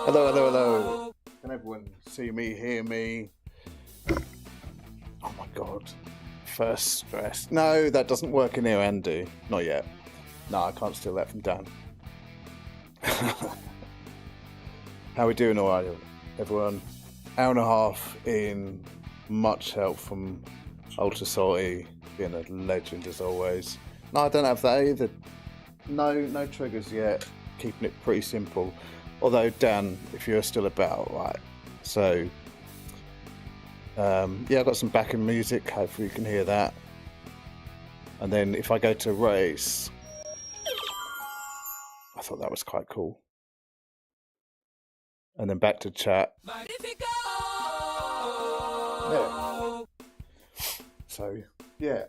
Hello, hello, hello. Can everyone see me, hear me? Oh my god. First stress. No, that doesn't work in here, Andy. Not yet. No, I can't steal that from Dan. How we doing all right, everyone? Hour and a half in, much help from Ultra Salty, being a legend as always. No, I don't have that either. No triggers yet. Keeping it pretty simple. Although, Dan, if you're still about, right? So, yeah, I've got some backing music. Hopefully, you can hear that. And then if I go to race, I thought that was quite cool. And then back to chat. Yeah. So, yeah,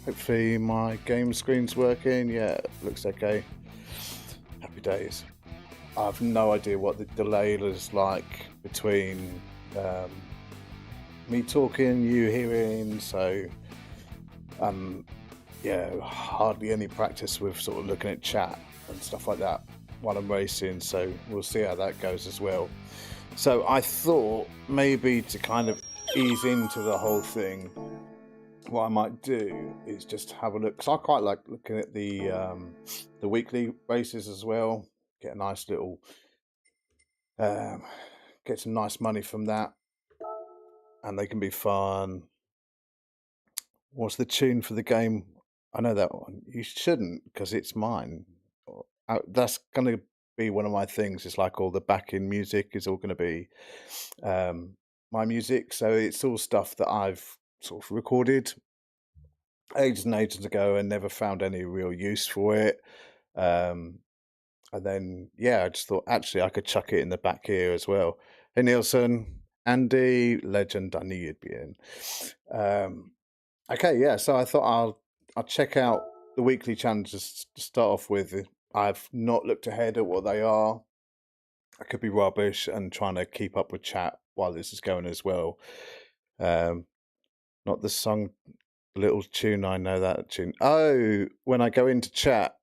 hopefully my game screen's working. Yeah, looks okay. Happy days. I have no idea what the delay is like between me talking, you hearing, so yeah, hardly any practice with sort of looking at chat and stuff like that while I'm racing, so we'll see how that goes as well. So I thought maybe to kind of ease into the whole thing, what I might do is just have a look, because I quite like looking at the weekly races as well, get a nice little get some nice money from that, and they can be fun. What's the tune for the game? I know that one. You shouldn't, because it's mine. That's going to be one of my things. It's like all the backing music is all going to be my music. So it's all stuff that I've sort of recorded ages and ages ago and never found any real use for it. And then, yeah, I just thought actually I could chuck it in the back here as well. Hey, Nielsen, Andy, legend, I knew you'd be in. Okay, yeah, so I thought I'll check out the weekly challenges to start off with. I've not looked ahead at what they are. I could be rubbish and trying to keep up with chat while this is going as well. Not the song, little tune, I know that tune. Oh, when I go into chat.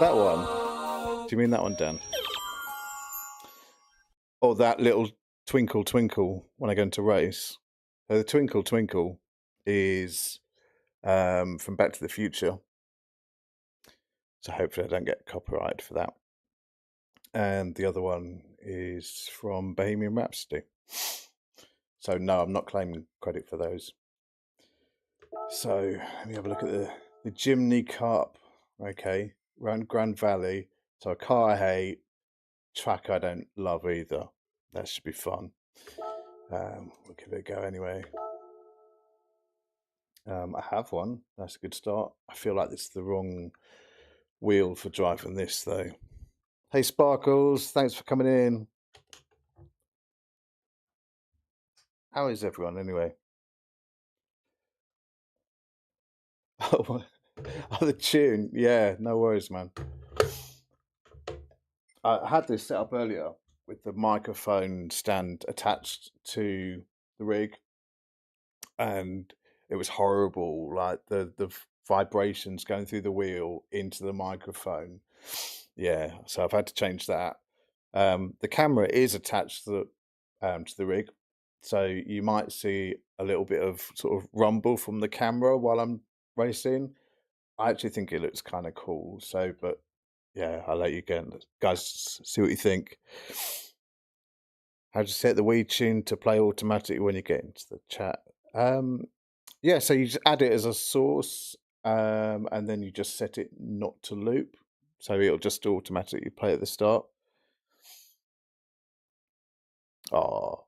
That one. Do you mean that one, Dan? Or that little twinkle twinkle when I go into race? So the twinkle twinkle is from Back to the Future. So hopefully I don't get copyright for that. And the other one is from Bohemian Rhapsody. So no, I'm not claiming credit for those. So let me have a look at the Jimny Cup. Okay, around Grand Valley. So a car I hate, track I don't love either. That should be fun. We'll give it a go anyway. I have one. That's a good start. I feel like this is the wrong wheel for driving this though. Hey Sparkles, thanks for coming in. How is everyone anyway? Oh, the tune. Yeah, no worries, man. I had this set up earlier with the microphone stand attached to the rig, and it was horrible. Like the vibrations going through the wheel into the microphone. Yeah, so I've had to change that. The camera is attached to the rig, so you might see a little bit of sort of rumble from the camera while I'm racing. I actually think it looks kind of cool. So, but yeah, I'll let you guys see what you think. How to set the Wii tune to play automatically when you get into the chat? Yeah, so you just add it as a source, and then you just set it not to loop, so it'll just automatically play at the start. Oh,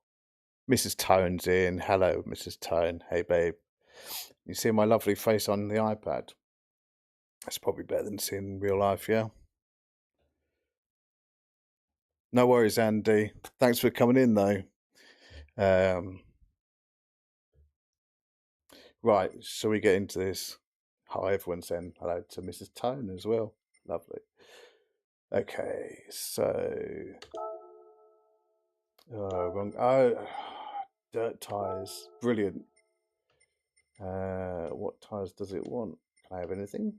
Mrs. Tone's in. Hello, Mrs. Tone. Hey, babe. You see my lovely face on the iPad? That's probably better than seeing in real life, yeah? No worries, Andy. Thanks for coming in, though. Right, shall we get into this? Hi, everyone's saying hello to Mrs. Tone as well. Lovely. Okay, so wrong. Oh, dirt tires. Brilliant. What tires does it want? Can I have anything?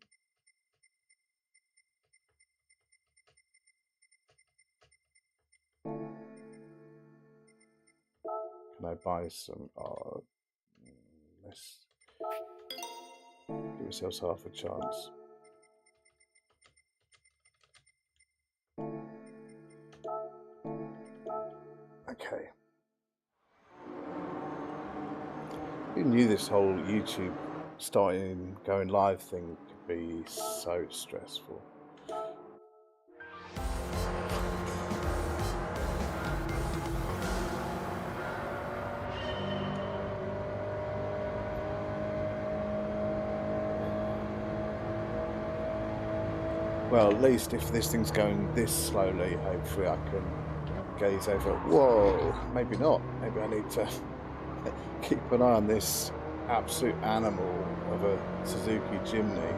Can I buy some? Oh, let's give ourselves half a chance. Okay. Who knew this whole YouTube going live thing could be so stressful? Well, at least if this thing's going this slowly, hopefully I can gaze over. Whoa, maybe not. Maybe I need to keep an eye on this absolute animal of a Suzuki Jimny.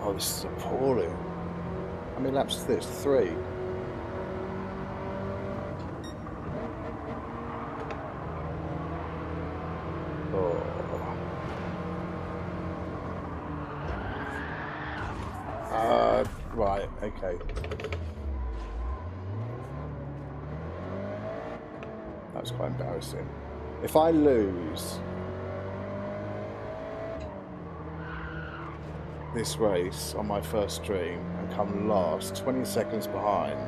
Oh, this is appalling. How many laps is this? 3. Oh. Right, okay. That's quite embarrassing. If I lose this race on my first stream and come last, 20 seconds behind,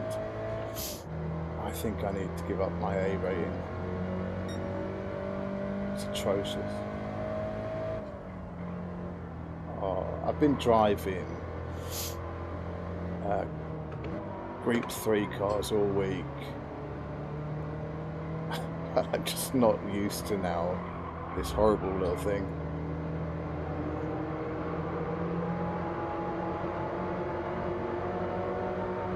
I think I need to give up my A rating. It's atrocious. Oh, I've been driving Group 3 cars all week. I'm just not used to now this horrible little thing.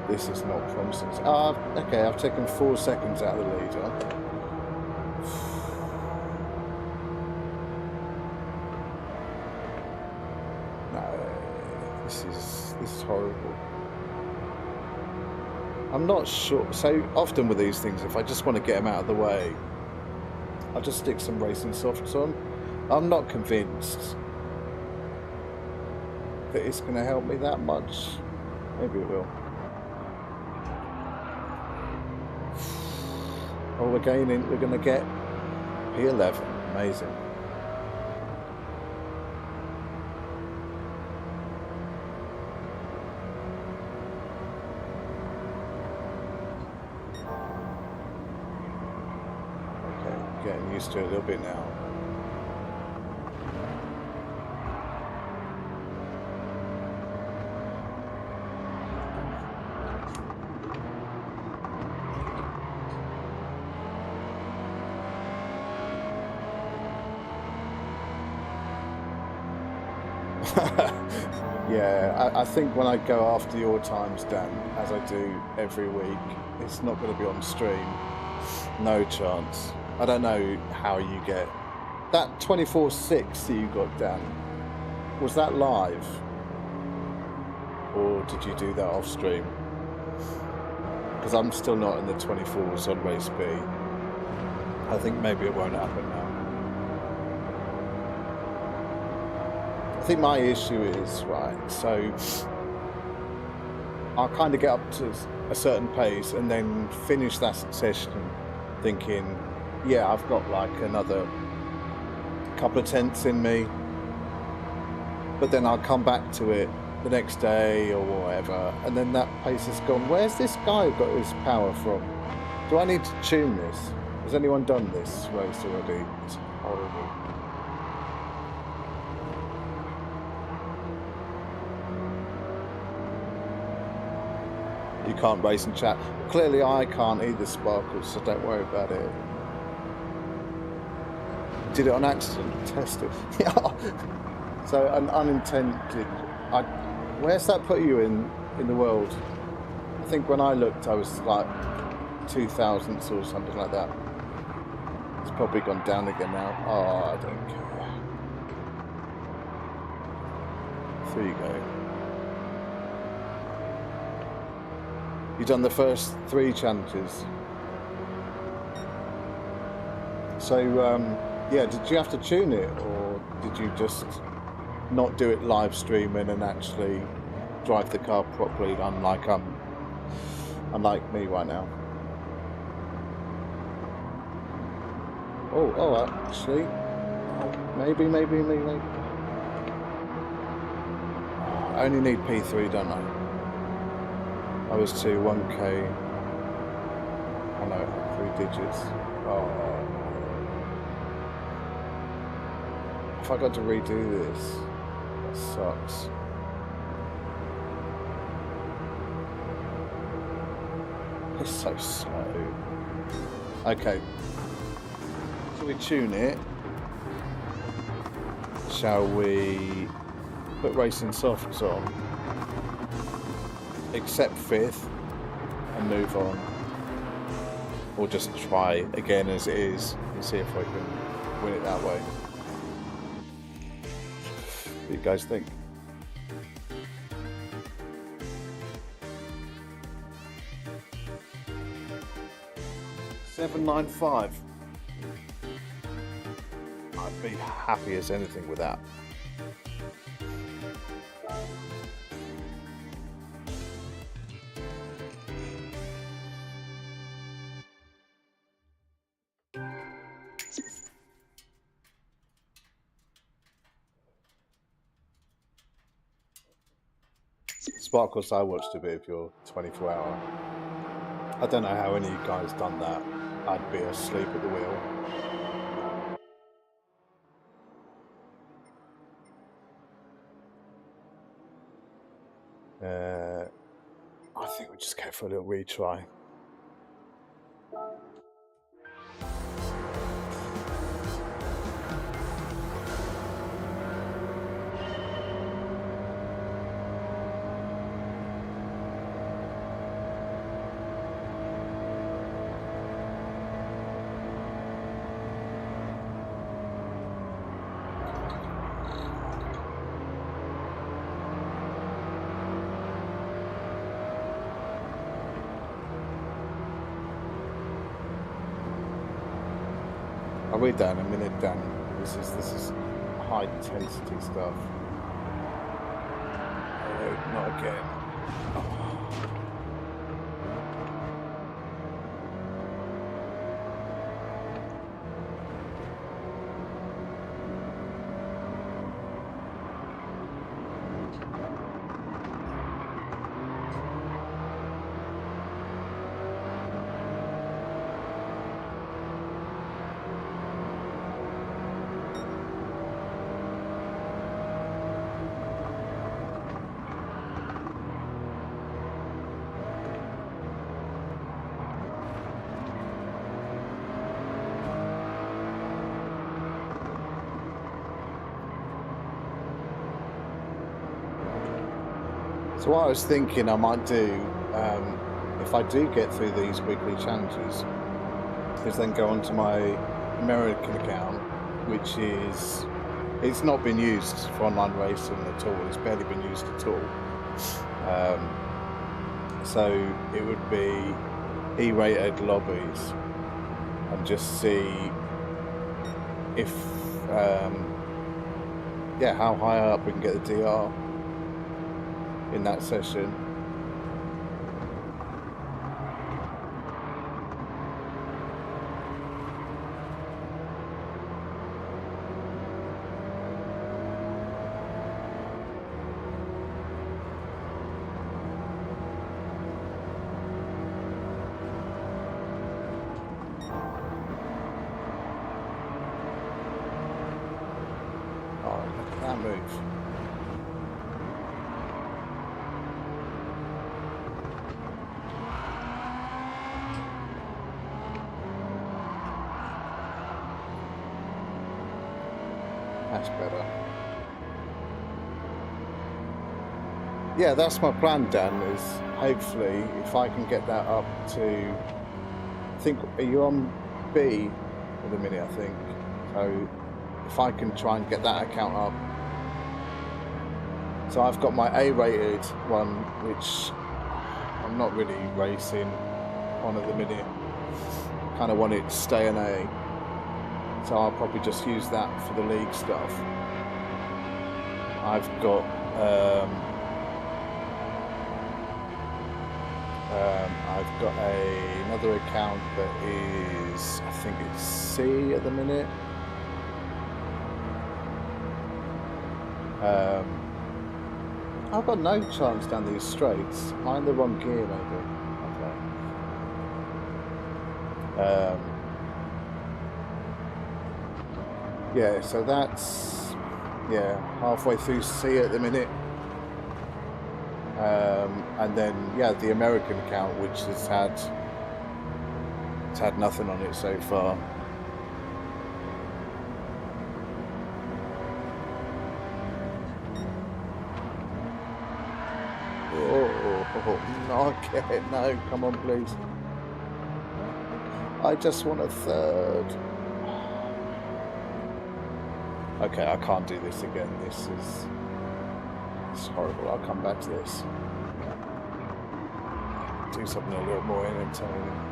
This is not promising. Okay, I've taken 4 seconds out of the leader. No, this is horrible. I'm not sure. So often with these things, if I just want to get them out of the way, I'll just stick some racing softs on. I'm not convinced that it's going to help me that much. Maybe it will. Oh, we're going to get P11. Amazing. Getting used to it a little bit now. Yeah, I think when I go after your times, Dan, as I do every week, it's not going to be on stream. No chance. I don't know how you get that 24.6 that you got, Dan. Was that live, or did you do that off stream? Because I'm still not in the 24s on race B. I think maybe it won't happen now. I think my issue is, right, so I'll kind of get up to a certain pace and then finish that session thinking, yeah, I've got like another couple of tenths in me, but then I'll come back to it the next day or whatever, and then that pace is gone. Where's this guy got his power from? Do I need to tune this? Has anyone done this race already? It's horrible. You can't race and chat. Clearly I can't either, Sparkles, so don't worry about it. Did it on accident? Test it. Yeah. So an unintended. Where's that put you in the world? I think when I looked, I was like 2000s or something like that. It's probably gone down again now. Oh, I don't care. There you go. You've done the first 3 challenges. So, yeah, did you have to tune it, or did you just not do it live streaming and actually drive the car properly, unlike me right now? Oh, actually, maybe. I only need P3, don't I? I was to 1k. Oh no, 3 digits. Oh. If I got to redo this, that sucks. It's so slow. Okay. Shall we tune it? Shall we put racing softs on? Accept 5th and move on? Or just try again as it is and see if I can win it that way? What do you guys think? $7.95. I'd be happy as anything with that. Sparkles, I watched a bit of your 24-hour. I don't know how any of you guys done that. I'd be asleep at the wheel. I think we'll just go for a little retry. I'll read that in a minute, Dan. This is high intensity stuff. Oh, not again. Oh. So what I was thinking I might do, if I do get through these weekly challenges, is then go onto my American account, which is, it's not been used for online racing at all. It's barely been used at all. So it would be E-rated lobbies, and just see if, yeah, how high up we can get the DR in that session. Oh, look at that move. That's better. Yeah, that's my plan, Dan, is hopefully if I can get that up to, I think, are you on B at the minute, I think? So if I can try and get that account up. So I've got my A-rated one, which I'm not really racing on at the minute. Kind of want it to stay an A. So I'll probably just use that for the league stuff. I've got I've got another account that is, I think it's C at the minute. I've got no chance down these straights. Am I in the wrong gear, maybe? Okay. Yeah, so that's, yeah, halfway through C at the minute. And then, yeah, the American account, which has had nothing on it so far. Oh, no, okay, no, come on, please. I just want a third. Okay, I can't do this again. This is horrible. I'll come back to this. Do something a little more entertaining.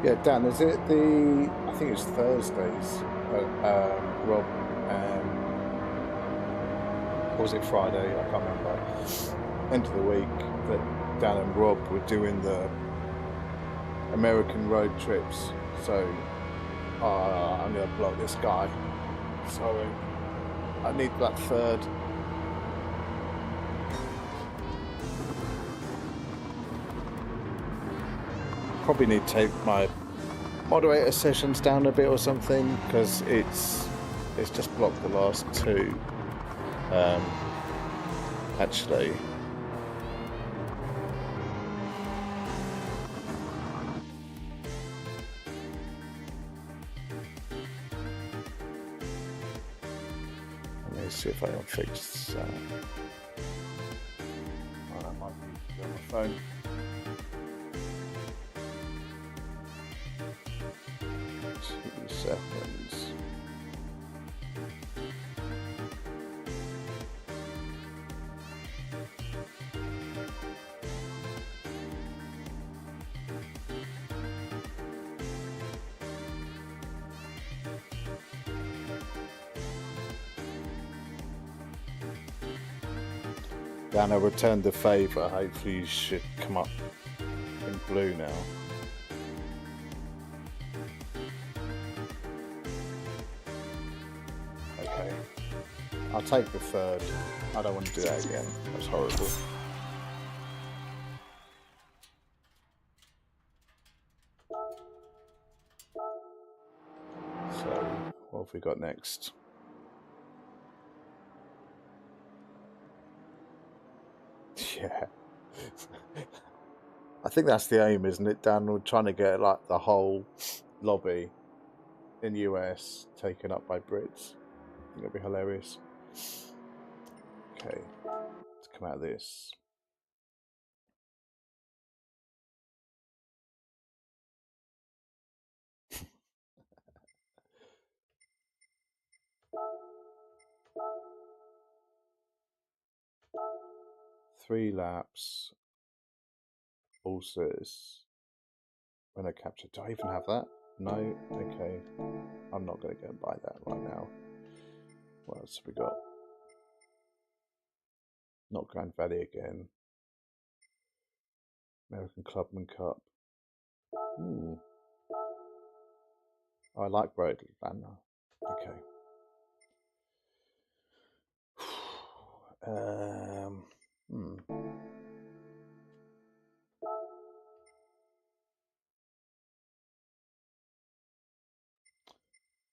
Yeah, Dan, is it the, I think it's Thursdays, Rob, or was it Friday? I can't remember. End of the week that Dan and Rob were doing the American road trips. So I'm going to block this guy. Sorry. I need that third. Probably need to take my moderator sessions down a bit or something, because it's just blocked the last two. Actually, let me see if I can fix that. Oh, that might be on my phone. 2 seconds. Dan, I returned the favour. Hopefully you should come up in blue now. Okay. I'll take the third. I don't want to do that again. That's horrible. So, what have we got next? Yeah. I think that's the aim, isn't it, Dan? We're trying to get like the whole lobby in US taken up by Brits. I think it'll be hilarious. Okay, let's come out of this. Three laps. Ulcers. When I capture, do I even have that? No. Okay, I'm not going to go and buy that right now. What else have we got? Not Grand Valley again. American Clubman Cup. Ooh. Oh, I like Road Atlanta. Okay.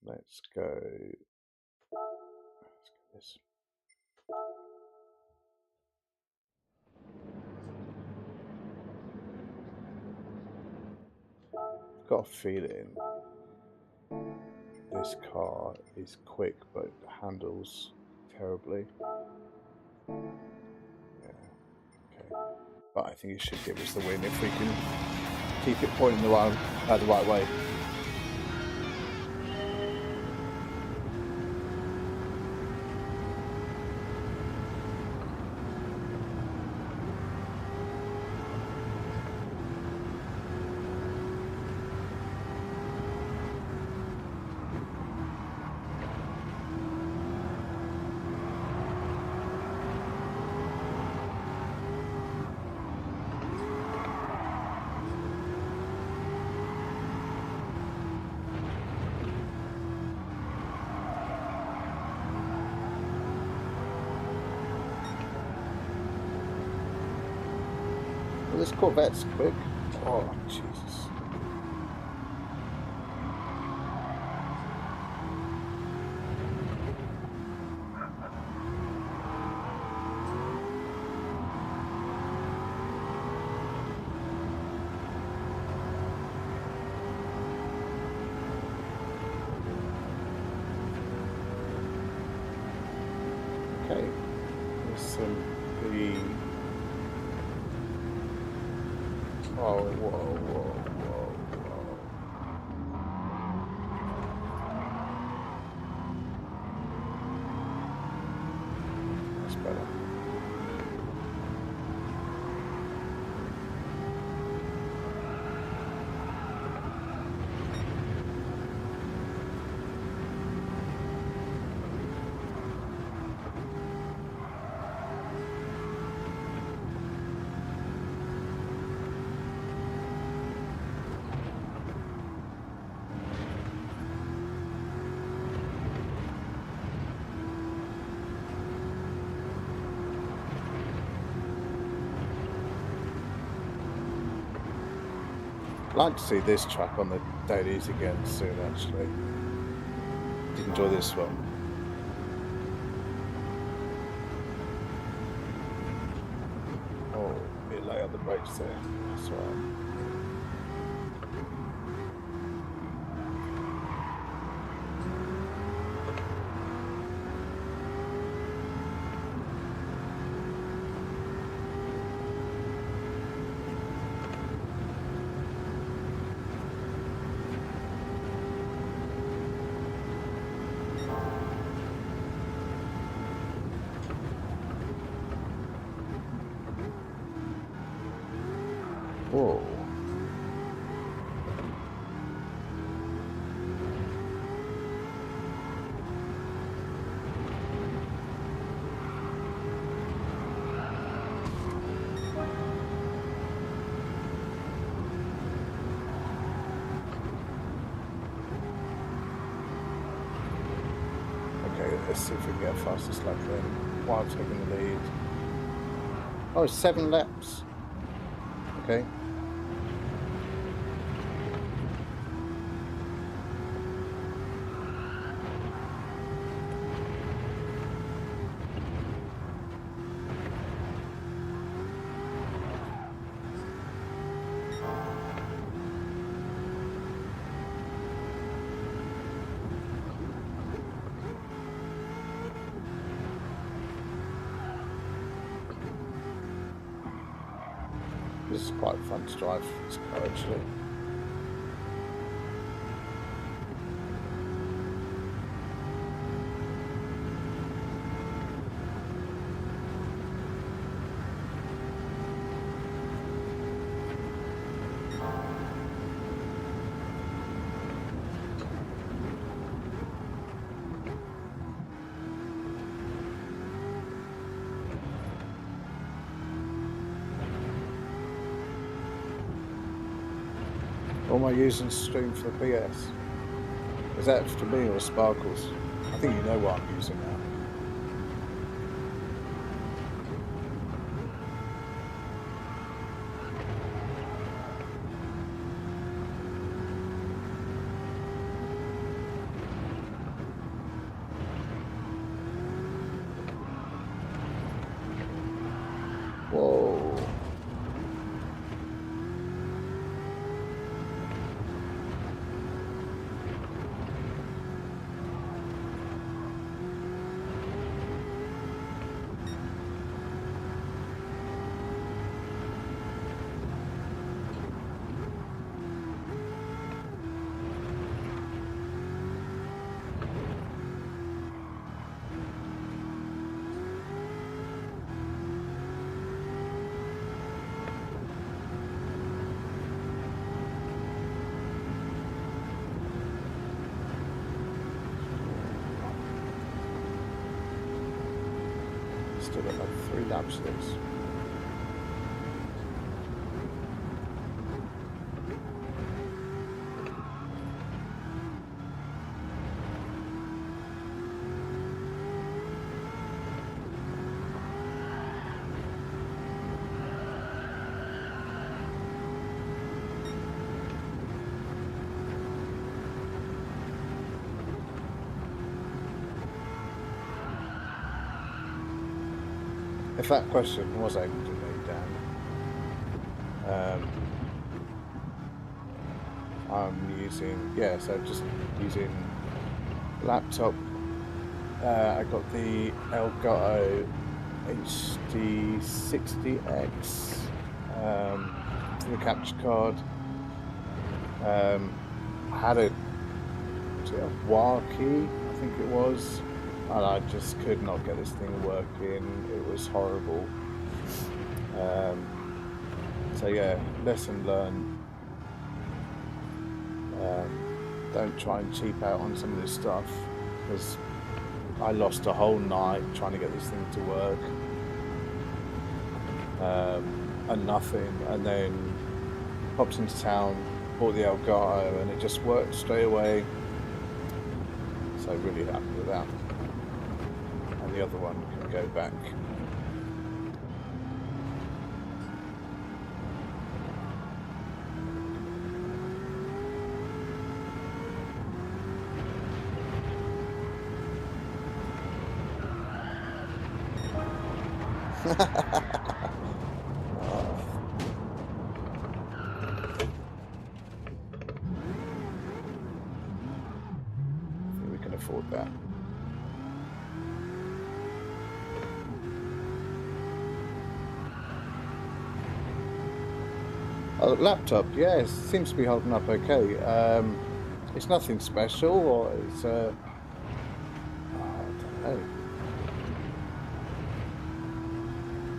Let's go this. I've got a feeling this car is quick but handles terribly. Yeah, okay. But I think it should give us the win if we can keep it pointing the right way. this Corvette's quick. Oh, Jesus. Okay. There's the... Oh, whoa, whoa, whoa, whoa. That's better. I'd like to see this track on the dailies again soon, actually. Did enjoy this one. Oh, a bit late on the brakes there. That's all right. Whoa. Okay, let's see if we can get a fastest lap then while taking the lead. Oh, it's 7 laps. Okay. This is quite fun to drive this car, actually. Or am I using Stream for the PS? Is that for me or Sparkles? I think you know what I'm using now. Whoa. Still got like 3 laps of this. if that question was aimed at me, Dan, I'm using, yeah, so just using laptop. I got the Elgato HD60X for the capture card. I had a Waki, I think it was, and I just could not get this thing working. It was horrible. So yeah, lesson learned. Don't try and cheap out on some of this stuff, because I lost a whole night trying to get this thing to work, and nothing, and then popped into town, bought the Elgato, and it just worked straight away. So really happy with that. And the other one can go back. I think we can afford that. Laptop, yeah, it seems to be holding up okay. It's nothing special, or it's I don't know.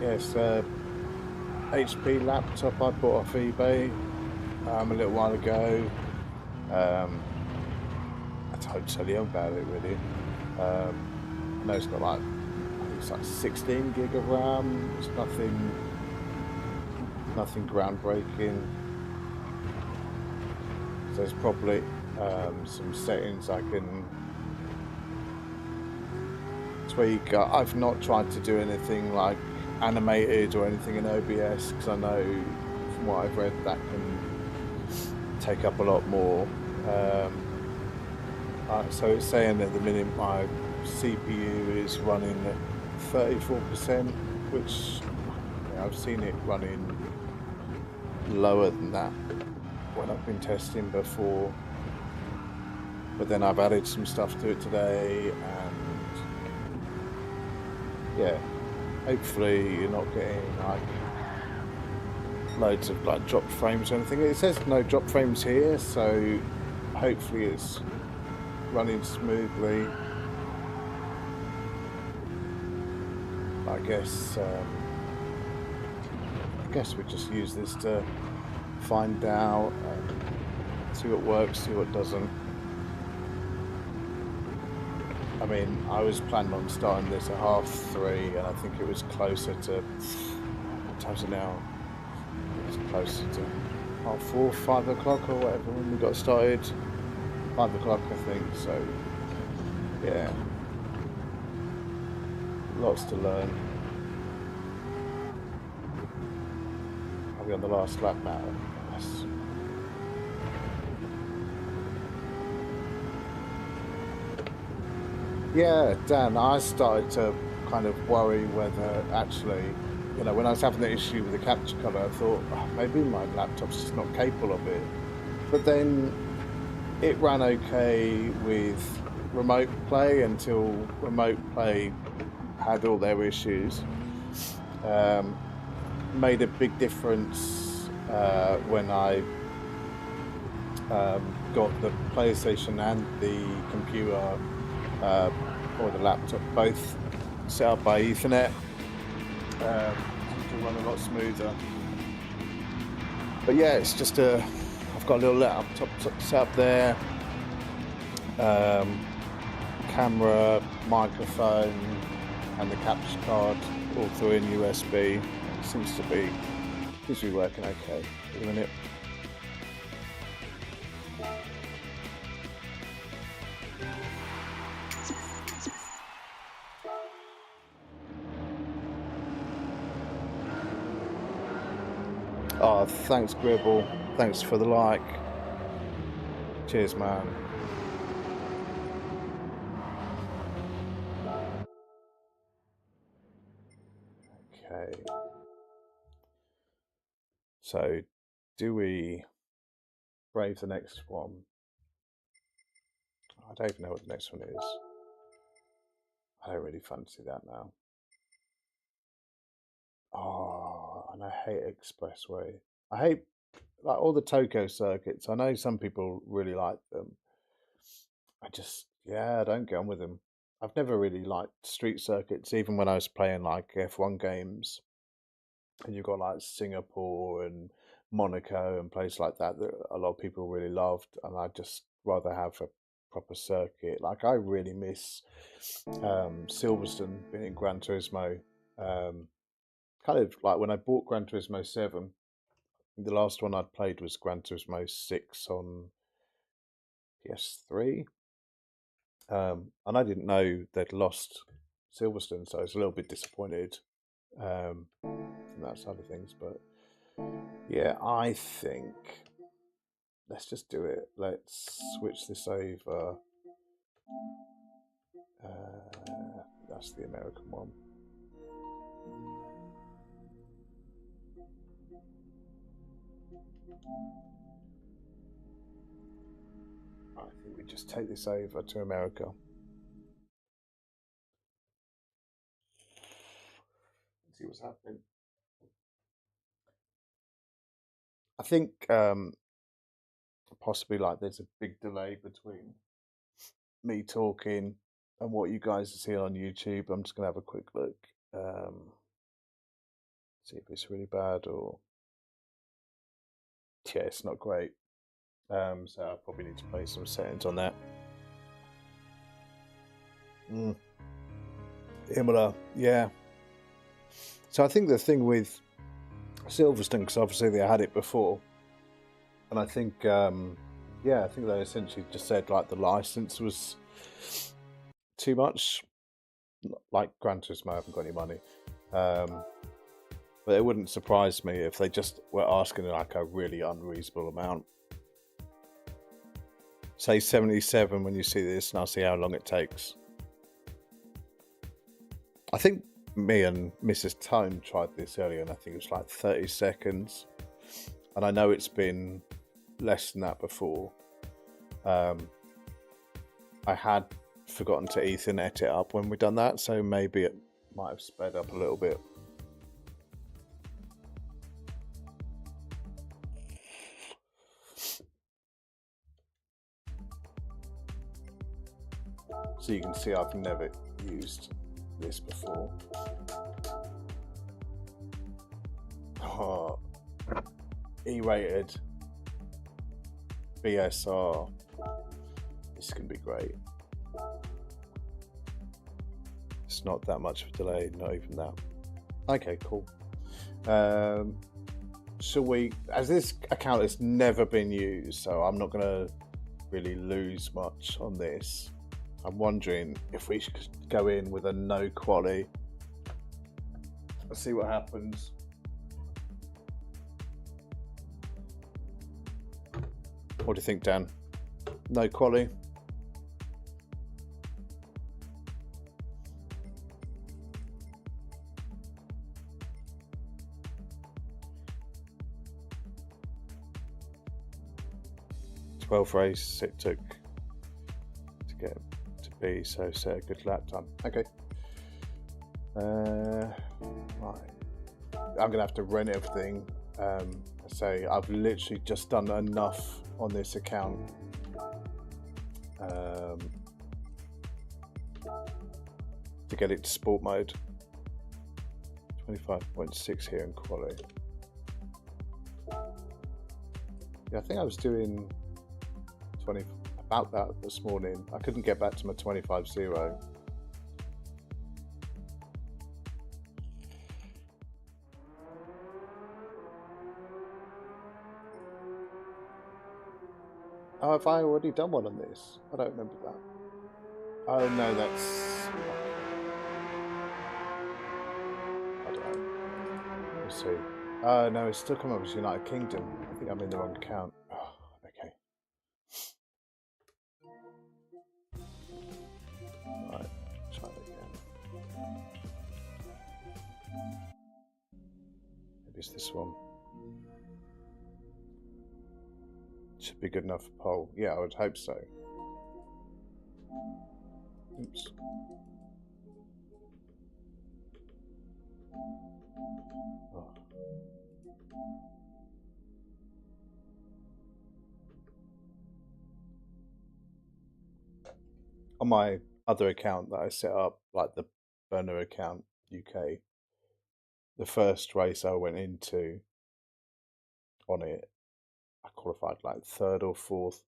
Yes, HP laptop I bought off eBay a little while ago. I don't tell you about it really. I know it's got like, I think it's like 16 gig of RAM. It's nothing groundbreaking. So there's probably some settings I can tweak. I've not tried to do anything like animated or anything in OBS, because I know from what I've read that can take up a lot more. So it's saying at the minute my CPU is running at 34%, which I've seen it running lower than that when I've been testing before, but then I've added some stuff to it today, and yeah, hopefully you're not getting like loads of like drop frames or anything. It says no drop frames here, so hopefully it's running smoothly. I guess we just use this to find out, see what works, see what doesn't. I mean, I was planning on starting this at 3:30, and I think it was closer to, what time's it now? It's closer to 4:30, 5 o'clock or whatever when we got started. 5 o'clock, I think, so yeah. Lots to learn. Are we on the last lap now? Yes. Yeah, Dan, I started to kind of worry whether actually, you know, when I was having the issue with the capture card, I thought, oh, maybe my laptop's just not capable of it. But then it ran okay with remote play until remote play had all their issues. Made a big difference when I got the PlayStation and the computer or the laptop both set up by Ethernet. To run a lot smoother. But yeah, it's just I've got a little laptop set up there, camera, microphone, and the capture card all through in USB. It seems to be working okay at the minute. Oh, thanks, Gribble. Thanks for the like. Cheers, man. Okay. So, do we brave the next one? I don't even know what the next one is. I don't really fancy that now. Oh, and I hate Expressway. I hate like all the Tokyo circuits. I know some people really like them. Yeah, I don't get on with them. I've never really liked street circuits, even when I was playing like F1 games. And you've got like Singapore and Monaco and places like that that a lot of people really loved. And I'd just rather have a proper circuit. Like I really miss Silverstone being in Gran Turismo. Um, Kind of like when I bought Gran Turismo 7, the last one I'd played was Gran Turismo 6 on PS3. And I didn't know they'd lost Silverstone, so I was a little bit disappointed from that side of things. But yeah, I think let's just do it. Let's switch this over. That's the American one. I think we just take this over to America. Let's see what's happening. I think possibly like there's a big delay between me talking and what you guys are seeing on YouTube. I'm just gonna have a quick look, see if it's really bad or yeah, it's not great. So I probably need to play some settings on that. Imola, yeah. So I think the thing with Silverstone, because obviously they had it before, and I think I think they essentially just said like the license was too much. Like Gran Turismo haven't got any money. But it wouldn't surprise me if they just were asking like a really unreasonable amount. Say 77 when you see this, and I'll see how long it takes. I think me and Mrs. Tone tried this earlier, and I think it was like 30 seconds. And I know it's been less than that before. I had forgotten to Ethernet it up when we done that, so maybe it might have sped up a little bit. So you can see I've never used this before. Oh, E-rated BSR. This can be great. It's not that much of a delay, not even that. Okay, cool. Shall we, as this account has never been used, so I'm not going to really lose much on this. I'm wondering if we should go in with a no quali. Let's see what happens. What do you think, Dan? No quali? Race it took to get to B, so set a good lap time. Okay. Right. I'm gonna have to rent everything. So I've literally just done enough on this account to get it to sport mode. 25.6 here in quali. Yeah, I think I was doing 20 about that this morning. I couldn't get back to my 25.0. Oh, have I already done one on this? I don't remember that. Oh no, that's... I don't know. We'll see. Oh no, it's still coming up as United Kingdom. I think I'm in the wrong account. Oh, okay. Right, try it again. Maybe it's this one. Should be good enough for poll. Yeah, I would hope so. Oops. Oh. On my other account that I set up, like the burner account UK, the first race I went into on it, I qualified like third or fourth,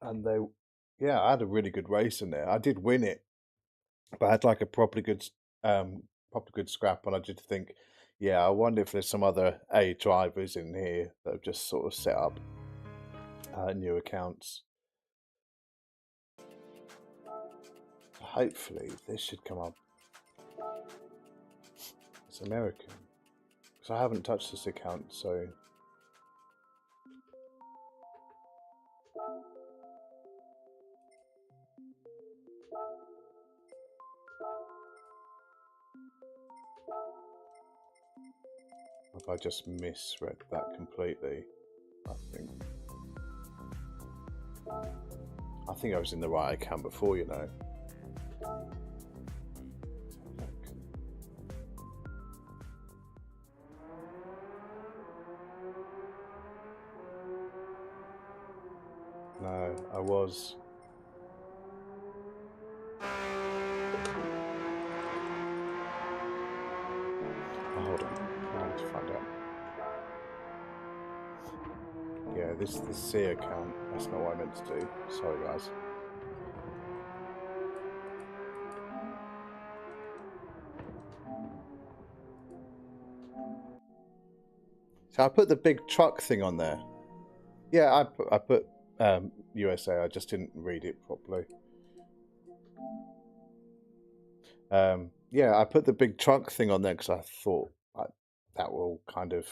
and yeah, I had a really good race in there. I did win it, but I had like a properly good scrap, and I did think, yeah, I wonder if there's some other drivers in here that have just sort of set up new accounts. Hopefully, this should come up. It's American, because I haven't touched this account, so. If I just misread that completely, I think I was in the right account before, you know. No, I was. Oh, hold on, I need to find out. Yeah, this is the C account. That's not what I meant to do. Sorry, guys. So I put the big truck thing on there. Yeah, I put USA. I just didn't read it properly. Yeah, I put the big truck thing on there because I thought that will kind of.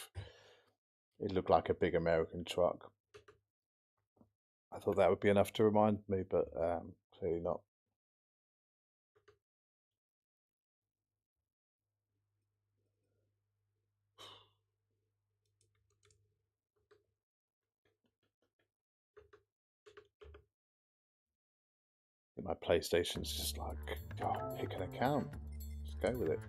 It looked like a big American truck. I thought that would be enough to remind me, but clearly not. My PlayStation's just like, oh, pick an account. Just go with it.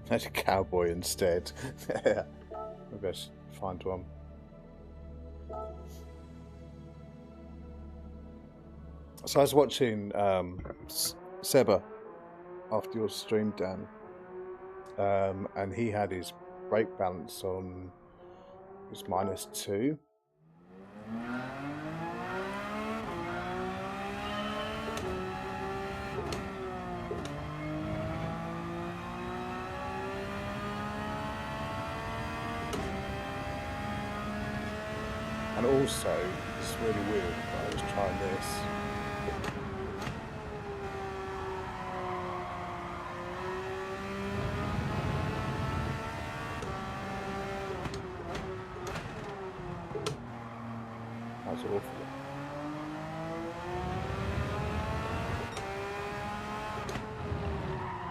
That's a cowboy instead. Maybe I should find one. So I was watching Seba after your stream, Dan, and he had his brake balance on, it was -2. And also, it's really weird, but I was trying this. That was awful.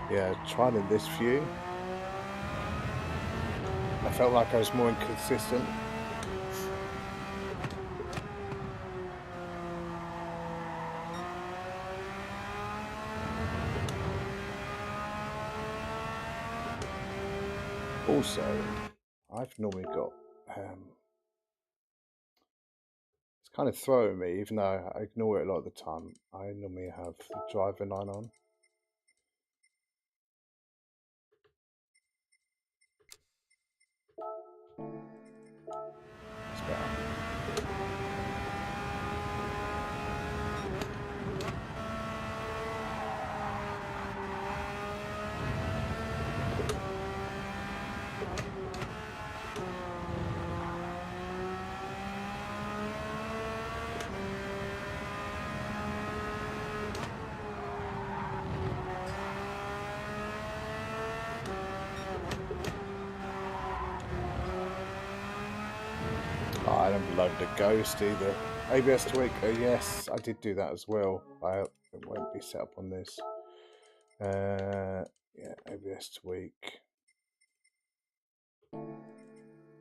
Yeah, trying in this view, I felt like I was more inconsistent. Also, I've normally got, it's kind of throwing me, even though I ignore it a lot of the time. I normally have the driver line on. It's better. downloaded a Ghost either. ABS tweak, yes, I did do that as well. It won't be set up on this. Yeah, ABS tweak. How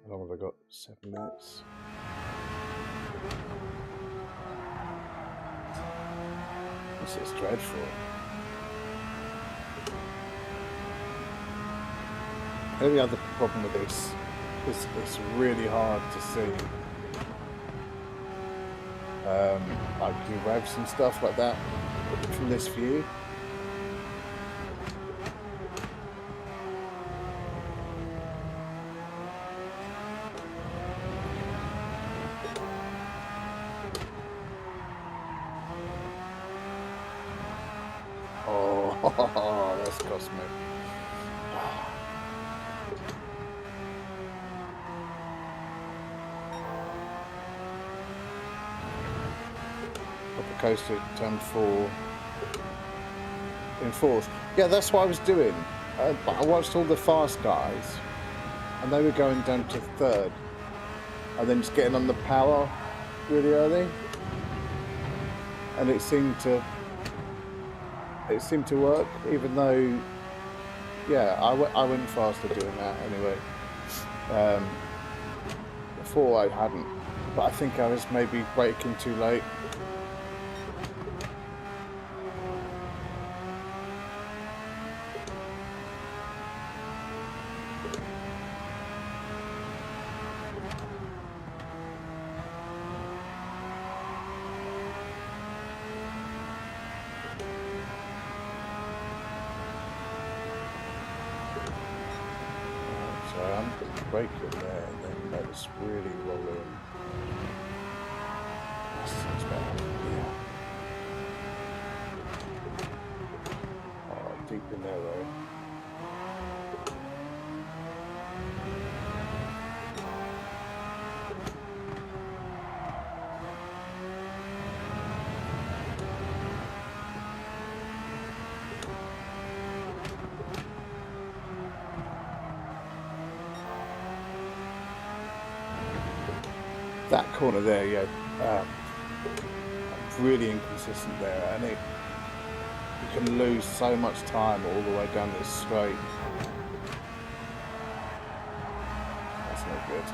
long have I got? 7 minutes. This is dreadful. The only other problem with this is it's really hard to see like your revs and stuff like that from this view. Oh, that's cost me. Coaster turn 4 in 4th. Yeah, that's what I was doing. But I watched all the fast guys, and they were going down to 3rd, and then just getting on the power really early, and it seemed to work, even though, yeah, I went faster doing that anyway. Before I hadn't, but I think I was maybe braking too late. Break it there and then let us really roll in. That's better. Yeah. Oh, deep in there though. That corner there, yeah, really inconsistent there, and you can lose so much time all the way down this straight. That's no good.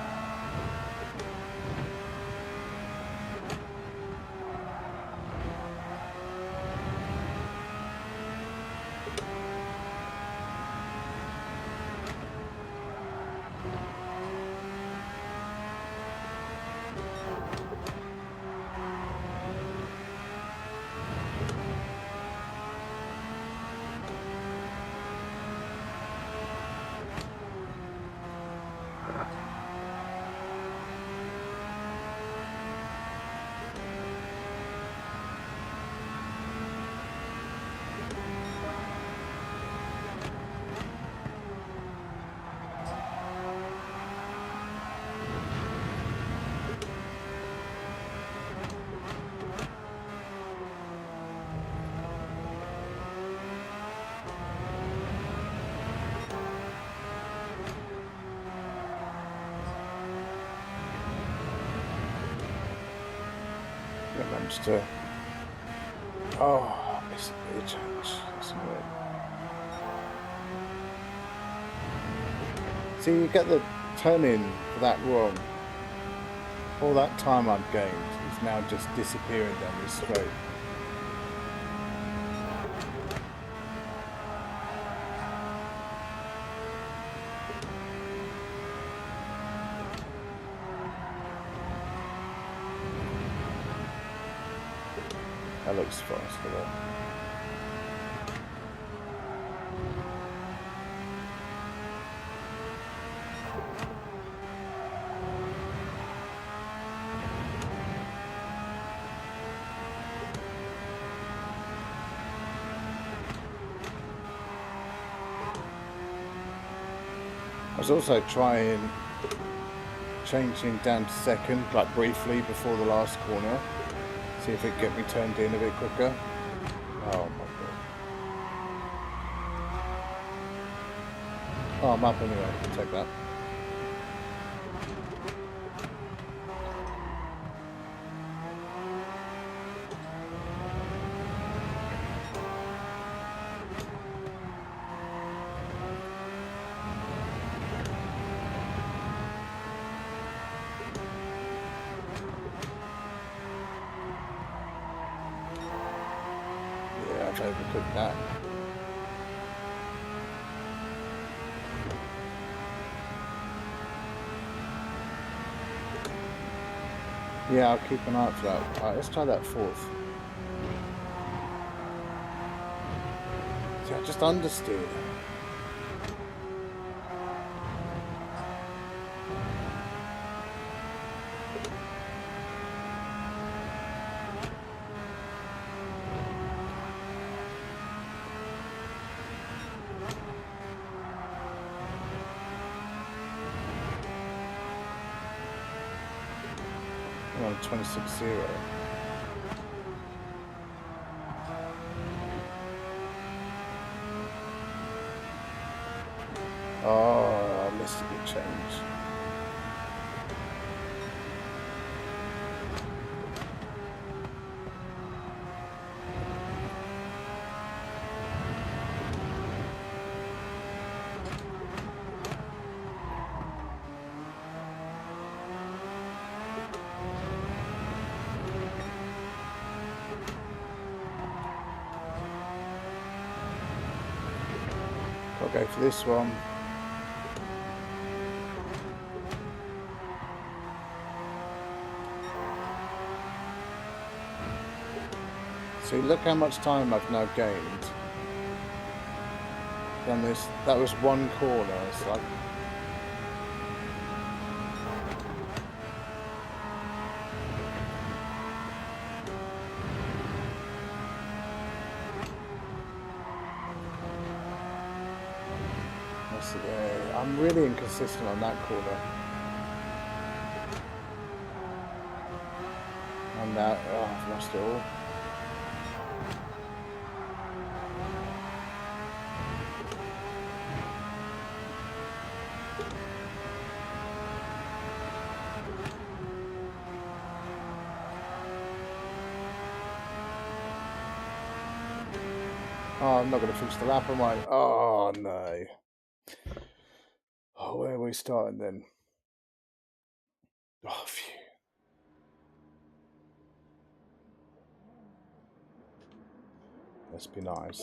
Managed to. Oh, it's a big change. That's annoying. See, you get the turn in for that wrong. All that time I've gained is now just disappearing down this straight. That looks faster though. I was also trying changing down to 2nd, like briefly before the last corner. See if it can get me turned in a bit quicker. Oh my god. Oh, I'm up anyway. I'll take that. I've overcooked that. Yeah, I'll keep an eye out for that. Alright, let's try that fourth. See, I just understeered. I'm on 26-0. Oh, I missed a good change. I'll go for this one. See, look how much time I've now gained. Done this. That was one corner. It's like I'm really inconsistent on that corner. And now, I've lost it all. Oh, I'm not going to finish the lap, am I? Oh, no. Oh, where are we starting then? Oh, phew. Let's be nice.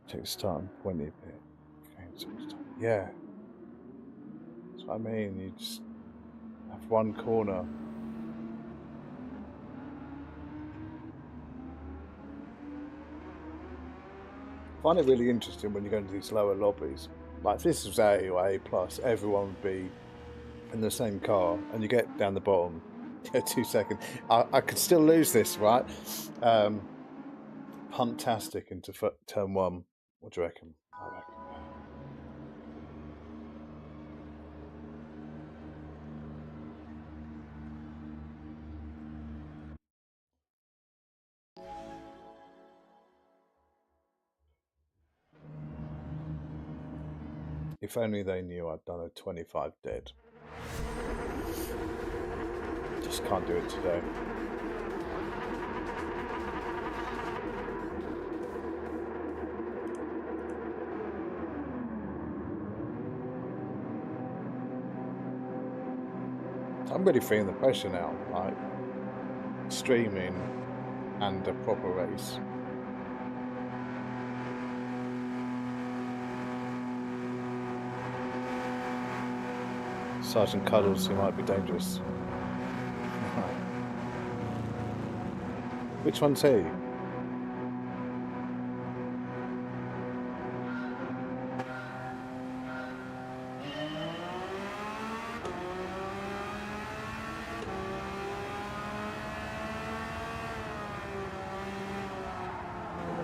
Take the starting point a bit. Yeah. That's what I mean. You just have one corner. I find it really interesting when you go into these lower lobbies. Like if this was A or A plus, everyone would be in the same car, and you get down the bottom. 2 seconds. I could still lose this, right? Puntastic into turn one. What do you reckon? I reckon. If only they knew I'd done a 25 dead. Just can't do it today. I'm really feeling the pressure now, like streaming and a proper race. Sergeant Cuddles, he might be dangerous. Which one's he?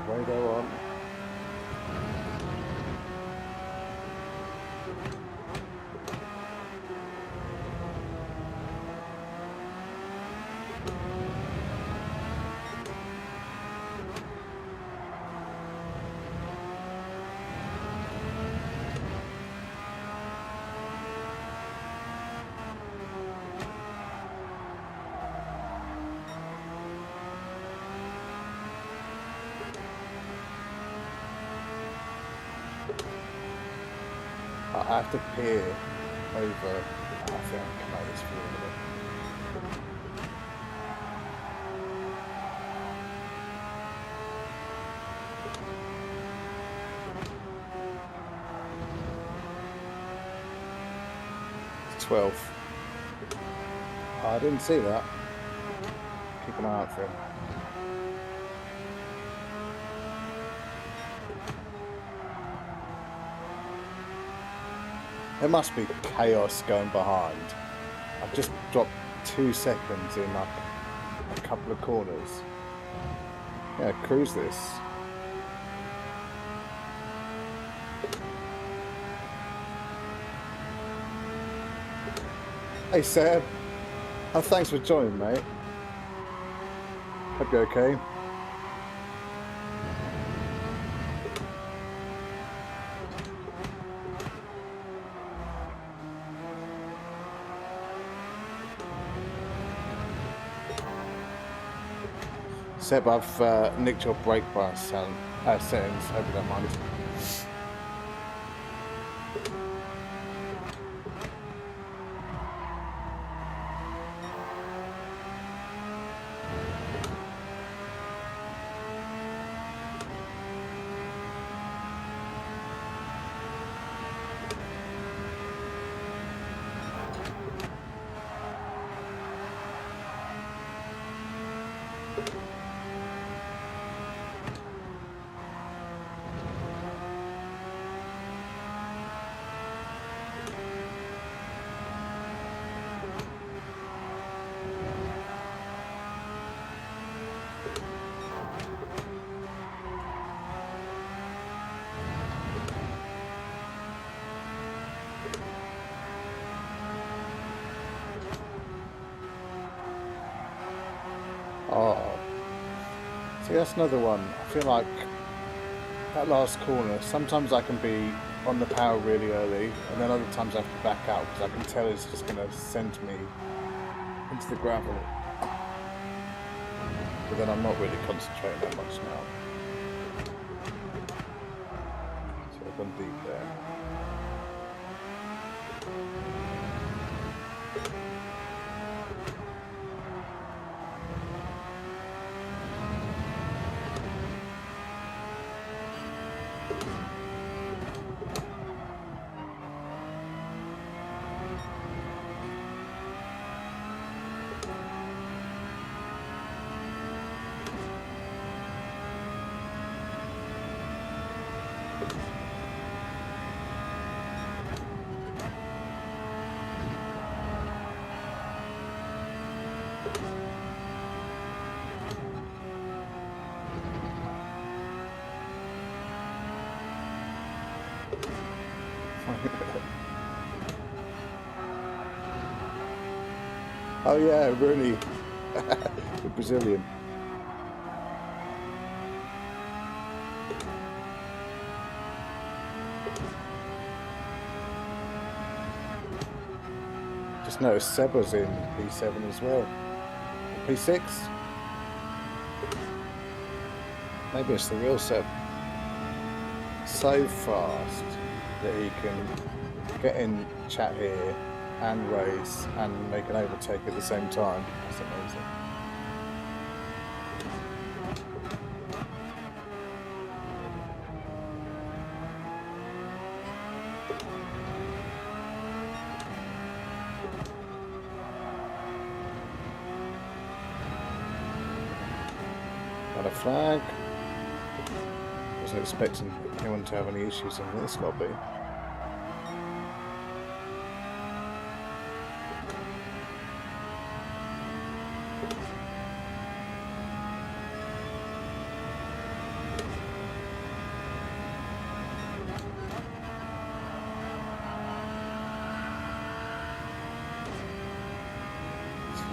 Radar on. I have to peer over. I think I can make this for a minute. 12th. Oh, I didn't see that. Keep an eye out for him. There must be chaos going behind. I've just dropped 2 seconds in like a couple of corners. Yeah, cruise this. Hey Seb. Oh, thanks for joining, mate. Hope you're okay. Seb, I've nicked your brake bar settings. Hope you don't mind. Oh, see, that's another one. I feel like that last corner, sometimes I can be on the power really early, and then other times I have to back out because I can tell it's just going to send me into the gravel. But then I'm not really concentrating that much now. So I've gone deep there. Oh yeah, really. The Brazilian. Just noticed Seb was in P7 as well. P6? Maybe it's the real Seb. So fast that he can get in chat here and race and make an overtake at the same time. That's amazing. Got a flag. Wasn't expecting anyone to have any issues in this lobby.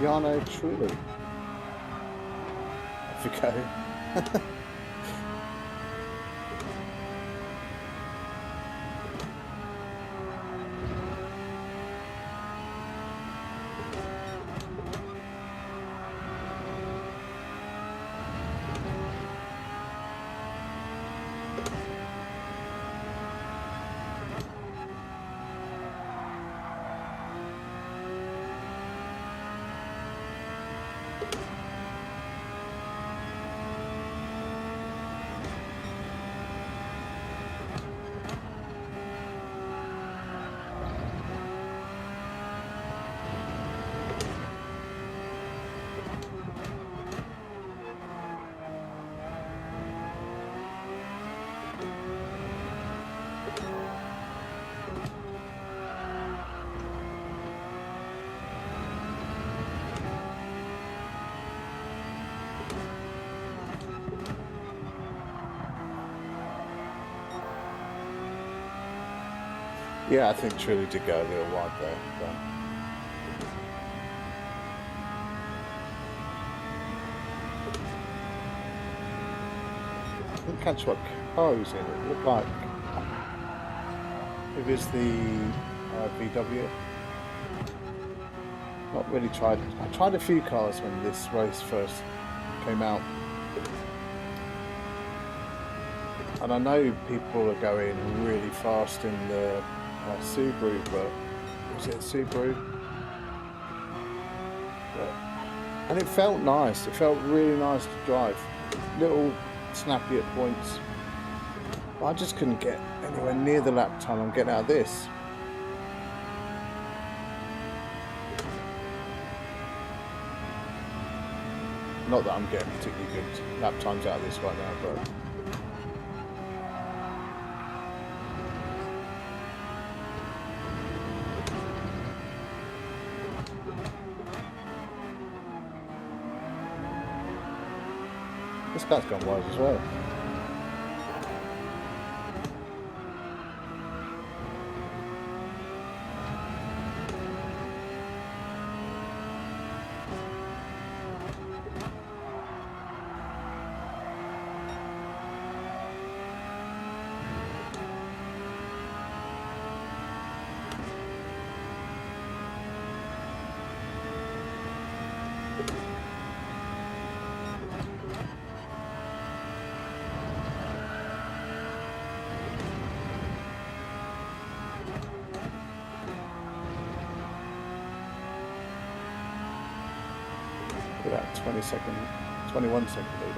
Yano Trulli. Off we go. Yeah, I think Truly did go a little wide there. But... I couldn't catch what car he was in. It looked like it was the VW. Not really tried. I tried a few cars when this race first came out. And I know people are going really fast in the Subaru, but was it a Subaru? And it felt nice. It felt really nice to drive. Little snappy at points. But I just couldn't get anywhere near the lap time I'm getting out of this. Not that I'm getting particularly good lap times out of this right now, but... This guy's gone wide as well. Look at that 21 second lead.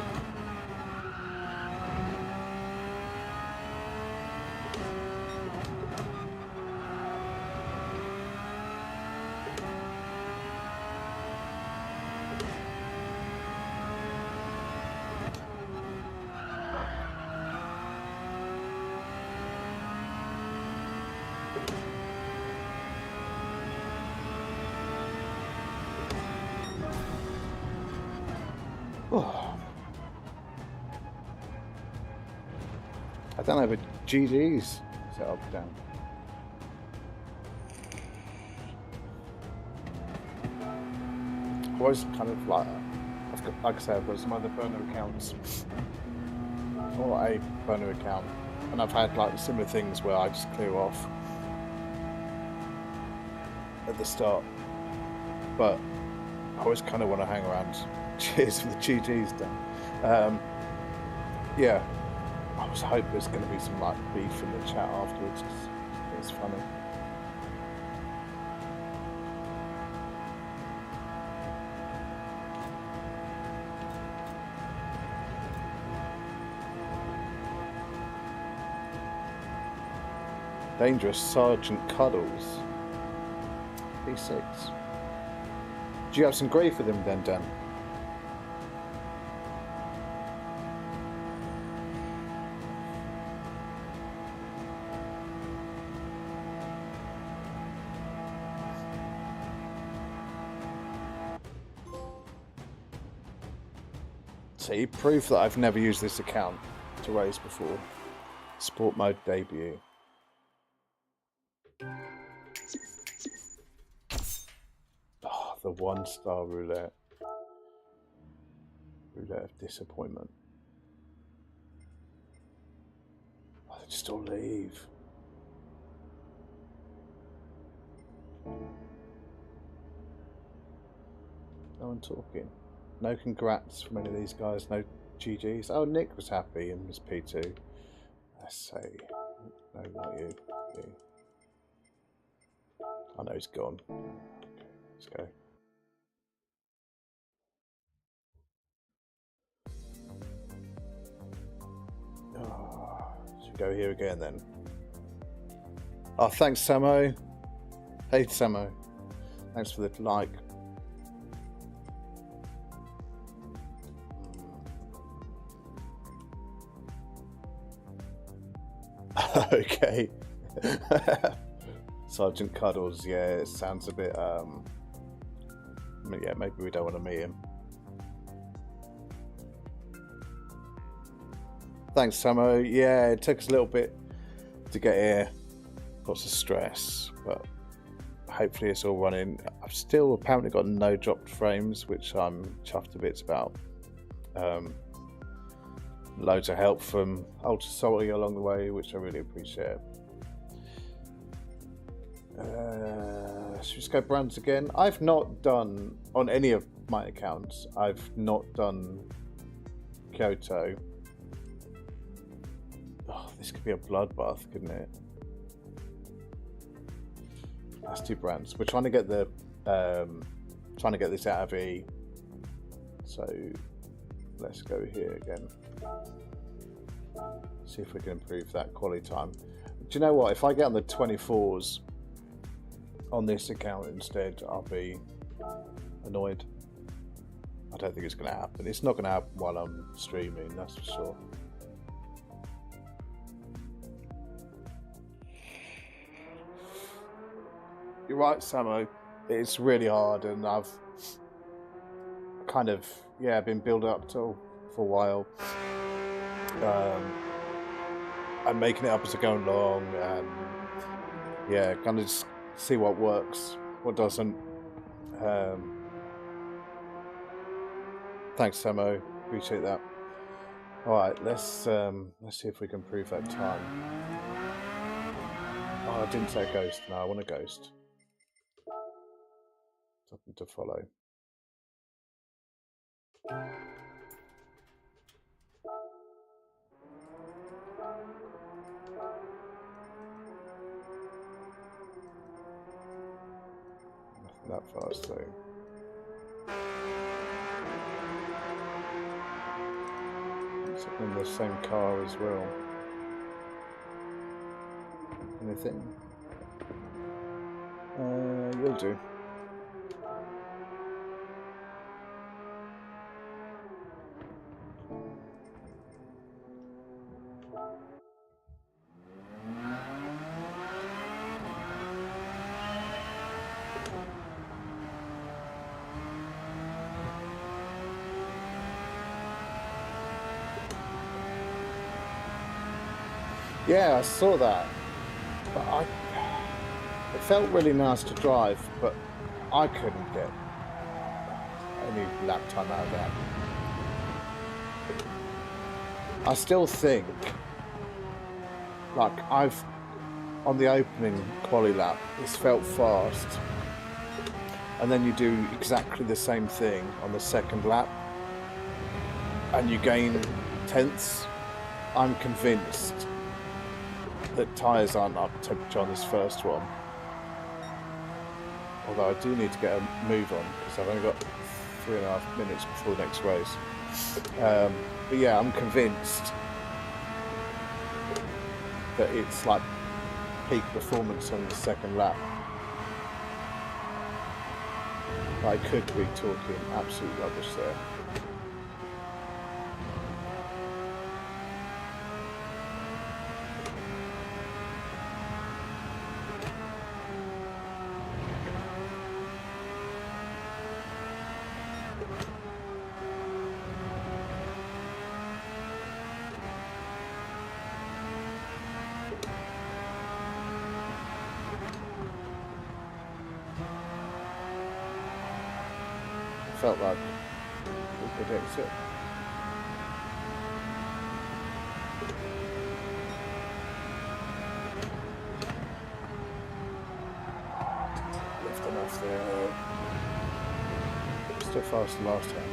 Oh. I don't have a GD's set up down. I always kind of like I said, I've got some other burner accounts or a burner account, and I've had like similar things where I just clear off at the start, but I always kind of want to hang around. Cheers for the GG's done. Yeah, I was hoping there's going to be some like beef in the chat afterwards because it's funny. Dangerous Sergeant Cuddles. P6. Do you have some grief with him then, Dan? See, proof that I've never used this account to race before. Sport mode debut. Oh, the 1-star roulette. Roulette of disappointment. Oh, they just all leave. No one talking. No congrats from any of these guys, no GGs. Oh, Nick was happy and was P2. Let's say, no, not you. I know he's gone. Okay, let's go. Oh, should we go here again then? Oh, thanks, Samo. Hey, Samo. Thanks for the like. Okay. Sergeant Cuddles, yeah, it sounds a bit, yeah, maybe we don't want to meet him. Thanks, Samo. Yeah, it took us a little bit to get here. lots of stress, but hopefully it's all running. I've still apparently got no dropped frames, which I'm chuffed to bits about. Loads of help from Ultra Salty along the way, which I really appreciate. Should we just go brands again? I've not done, on any of my accounts, I've not done Kyoto. Oh, this could be a bloodbath, couldn't it? Let's do brands. We're trying to get the this out of E. So let's go here again. See if we can improve that quality time. Do you know what? If I get on the 24s on this account instead, I'll be annoyed. I don't think it's going to happen. It's not going to happen while I'm streaming, that's for sure. You're right, Samo. It's really hard, and I've kind of been building up to for a while. I'm making it up as I go along, and kind of just see what works, what doesn't. Thanks, Samo. Appreciate that. All right, let's see if we can improve that time. Oh, I didn't say a ghost. No, I want a ghost. Something to follow. Nothing that fast though. It's in the same car as well. Anything? You'll do. Yeah, I saw that, but it felt really nice to drive, but I couldn't get any lap time out of that. I still think, like, on the opening quali lap, it's felt fast, and then you do exactly the same thing on the second lap, and you gain tenths. I'm convinced that tyres aren't up to temperature on this first one. Although I do need to get a move on because I've only got 3.5 minutes before the next race. But yeah, I'm convinced that it's like peak performance on the second lap. I could be talking absolute rubbish there. Felt like we could exit. Left enough there. Still faster last time.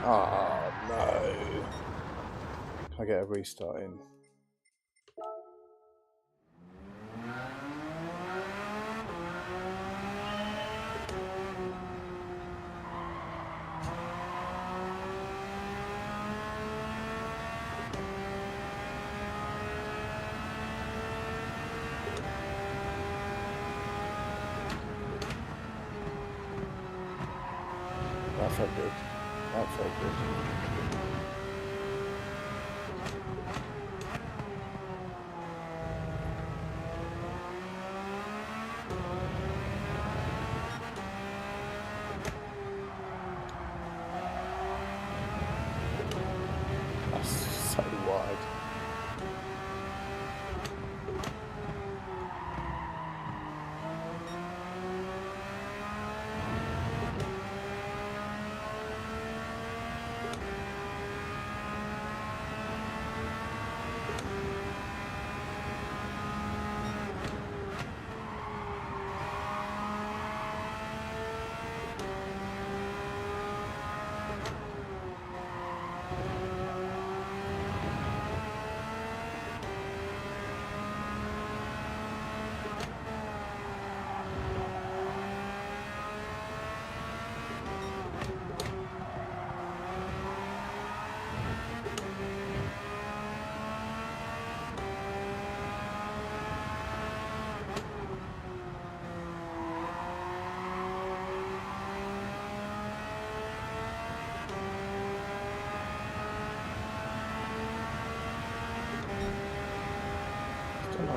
Oh no. Can I get a restart in? That felt good. That felt good.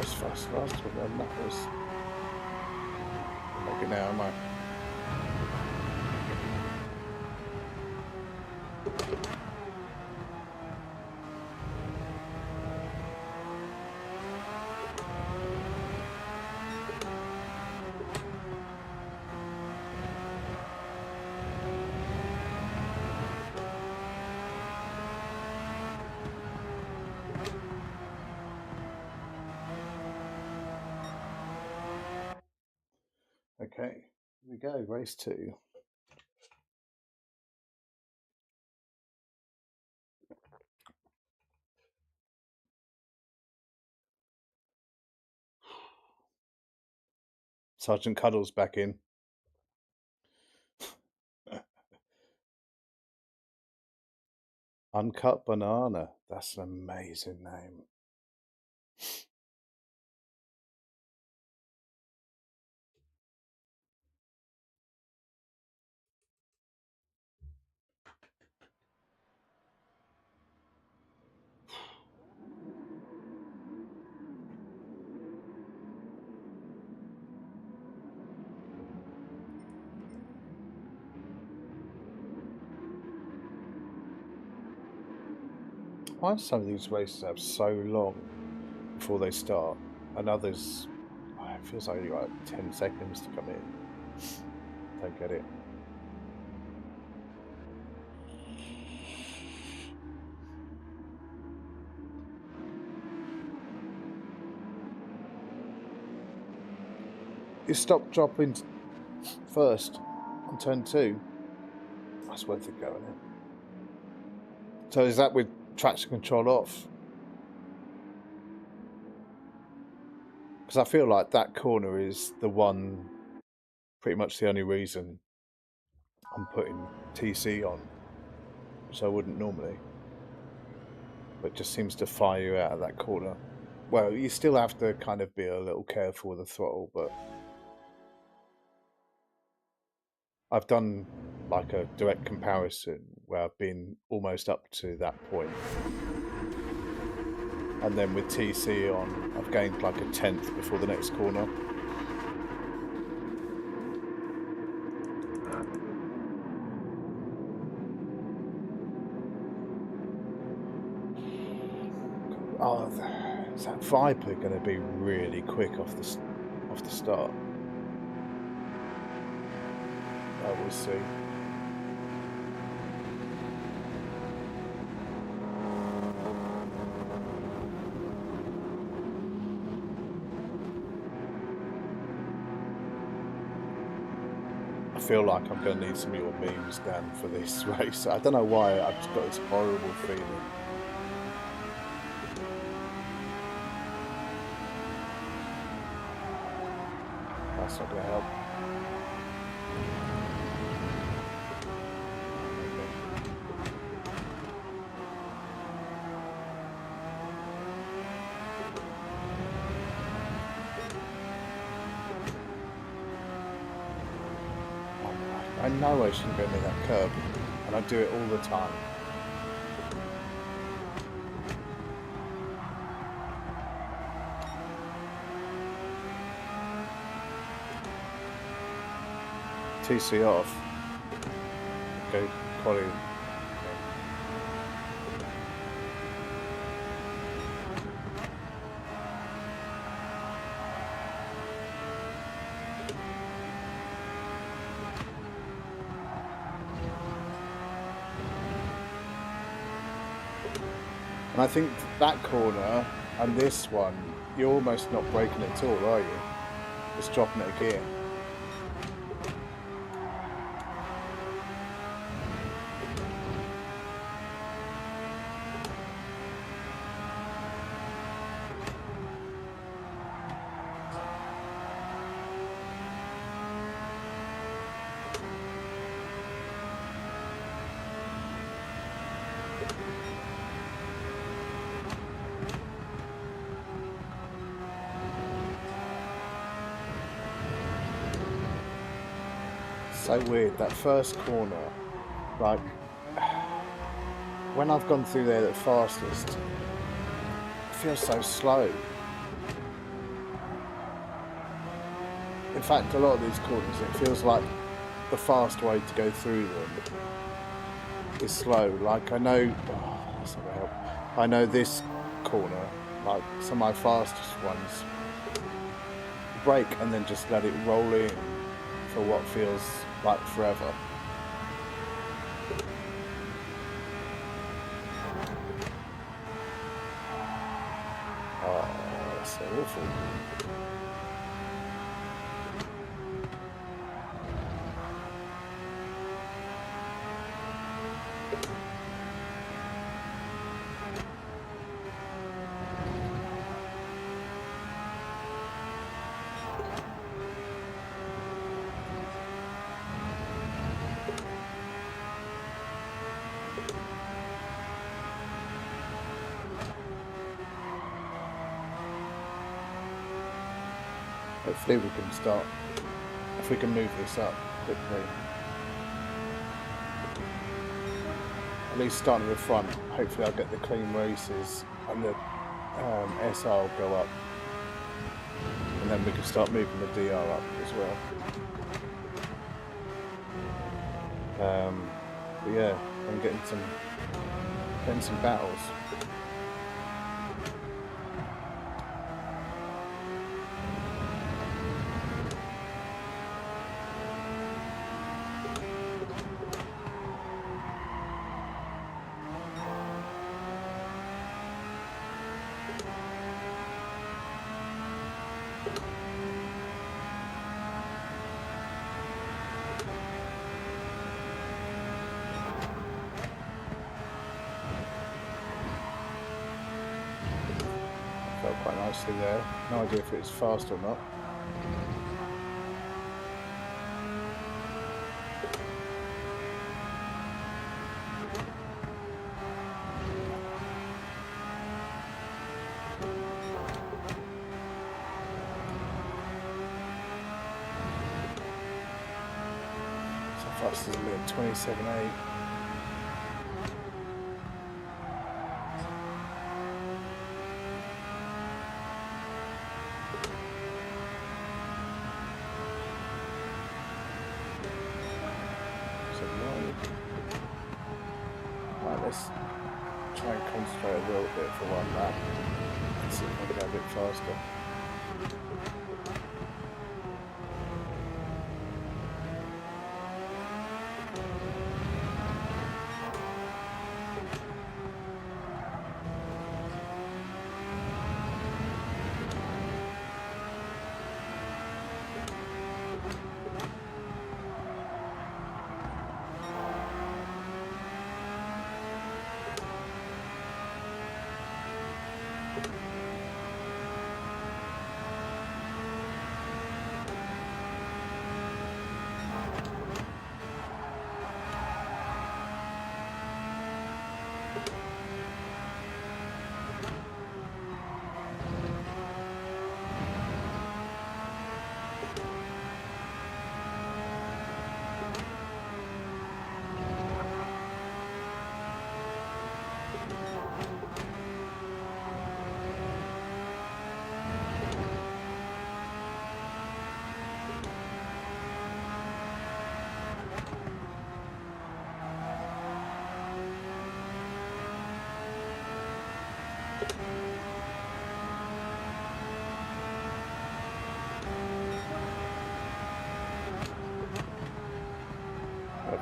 was fast last one, then that was... Okay, now am I? Okay, here we go, race 2. Sergeant Cuddles back in. Uncut Banana. That's an amazing name. Why do some of these races have so long before they start, and others, it feels like you got 10 seconds to come in? Don't get it. You stop dropping first on turn 2. That's worth it going in. So is that with traction control off? Because I feel like that corner is the one, pretty much the only reason I'm putting TC on, which I wouldn't normally. But just seems to fire you out of that corner. Well, you still have to kind of be a little careful with the throttle, but I've done like a direct comparison where I've been almost up to that point. And then with TC on, I've gained like a 10th before the next corner. Oh, is that Viper going to be really quick off the start? We'll see. I feel like I'm going to need some of your memes, Dan, for this race. I don't know why, I've just got this horrible feeling. That's not going to help. I know I shouldn't go near that curb, and I do it all the time. TC off. Go quality. And I think that corner and this one, you're almost not braking it at all, are you? Just dropping it a gear. So weird, that first corner, like, when I've gone through there the fastest, it feels so slow. In fact, a lot of these corners, it feels like the fast way to go through them is slow. Like I know, oh, that's not gonna help. I know this corner, like some of my fastest ones, brake and then just let it roll in for what feels like forever. Oh, that's so awful. Hopefully we can start, if we can move this up quickly. At least starting with the front, hopefully I'll get the clean races and the SR will go up. And then we can start moving the DR up as well. But yeah, I'm getting some battles. Felt quite nicely there. No idea if it was fast or not. So fast as a little 27.8. Right, let's try and concentrate a little bit for one lap. Let's see if I can go a bit faster.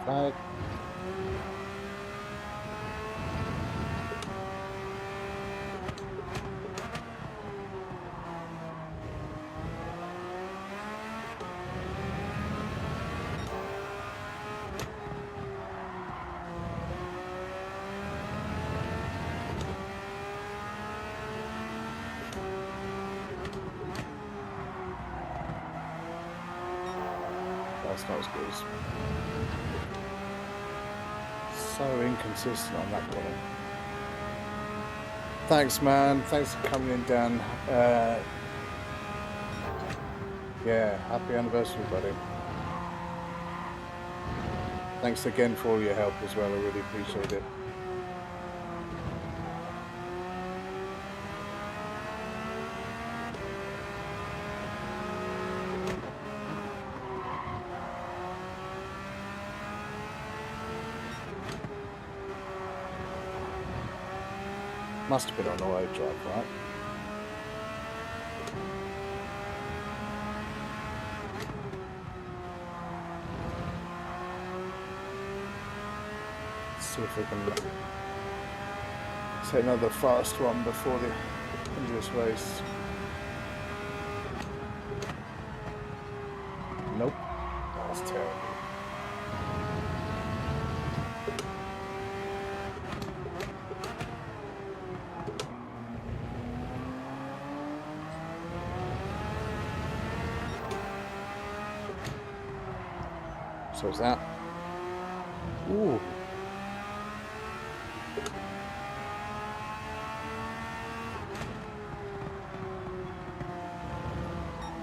Flag. That's not as good as... So inconsistent on that corner. Thanks, man. Thanks for coming in, Dan. Yeah, happy anniversary, buddy. Thanks again for all your help as well. I really appreciate it. Must have been on overdrive, right? Let's see if we can set another fast one before the end of this race. Nope. That's terrible. So is that? Ooh.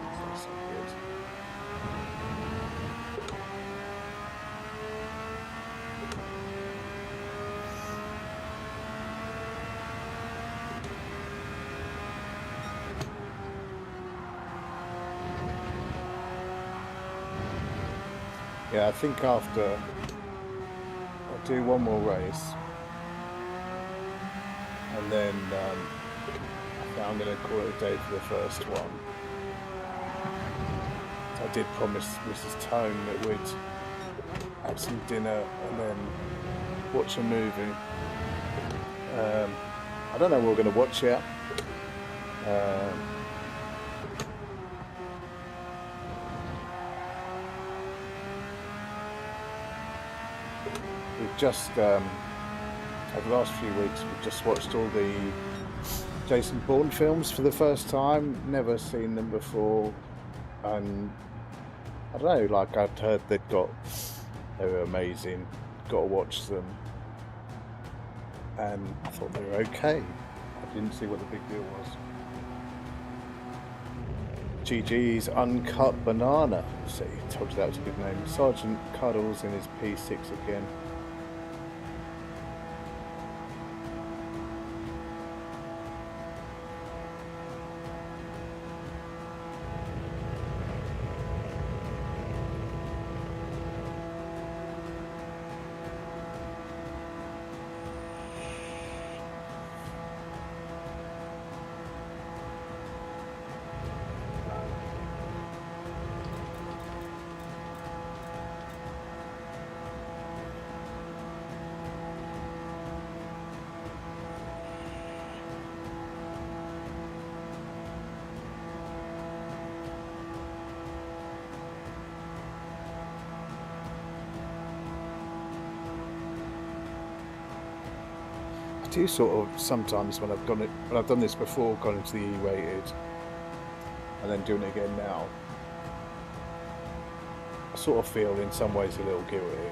That's so good. Yeah, I think after I'll do one more race, and then I think I'm going to call it a day for the first one. I did promise Mrs. Tone that we'd have some dinner and then watch a movie. I don't know what we're going to watch yet. We've just, over the last few weeks, we've just watched all the Jason Bourne films for the first time. Never seen them before. And I don't know, like I'd heard they were amazing. Got to watch them. And I thought they were okay. I didn't see what the big deal was. GG's Uncut Banana. See, told you that was a good name. Sergeant Cuddles in his P6 again. I do sort of sometimes when I've done this before, gone into the E-rated, and then doing it again now, I sort of feel in some ways a little guilty,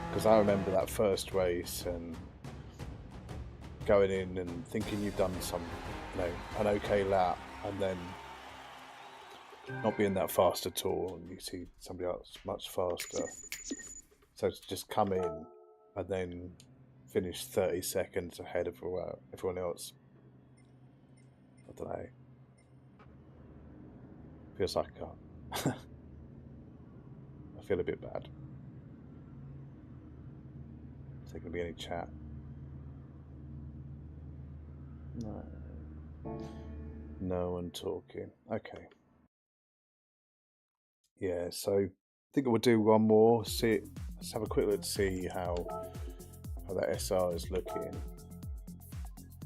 because I remember that first race and going in and thinking you've done an okay lap, and then not being that fast at all, and you see somebody else much faster. So to just come in and then finish 30 seconds ahead of everyone else, I don't know. Feels like I feel a bit bad. Is there going to be any chat? No. No one talking. Okay. Yeah, so I think we'll do one more. Let's have a quick look to see how that SR is looking.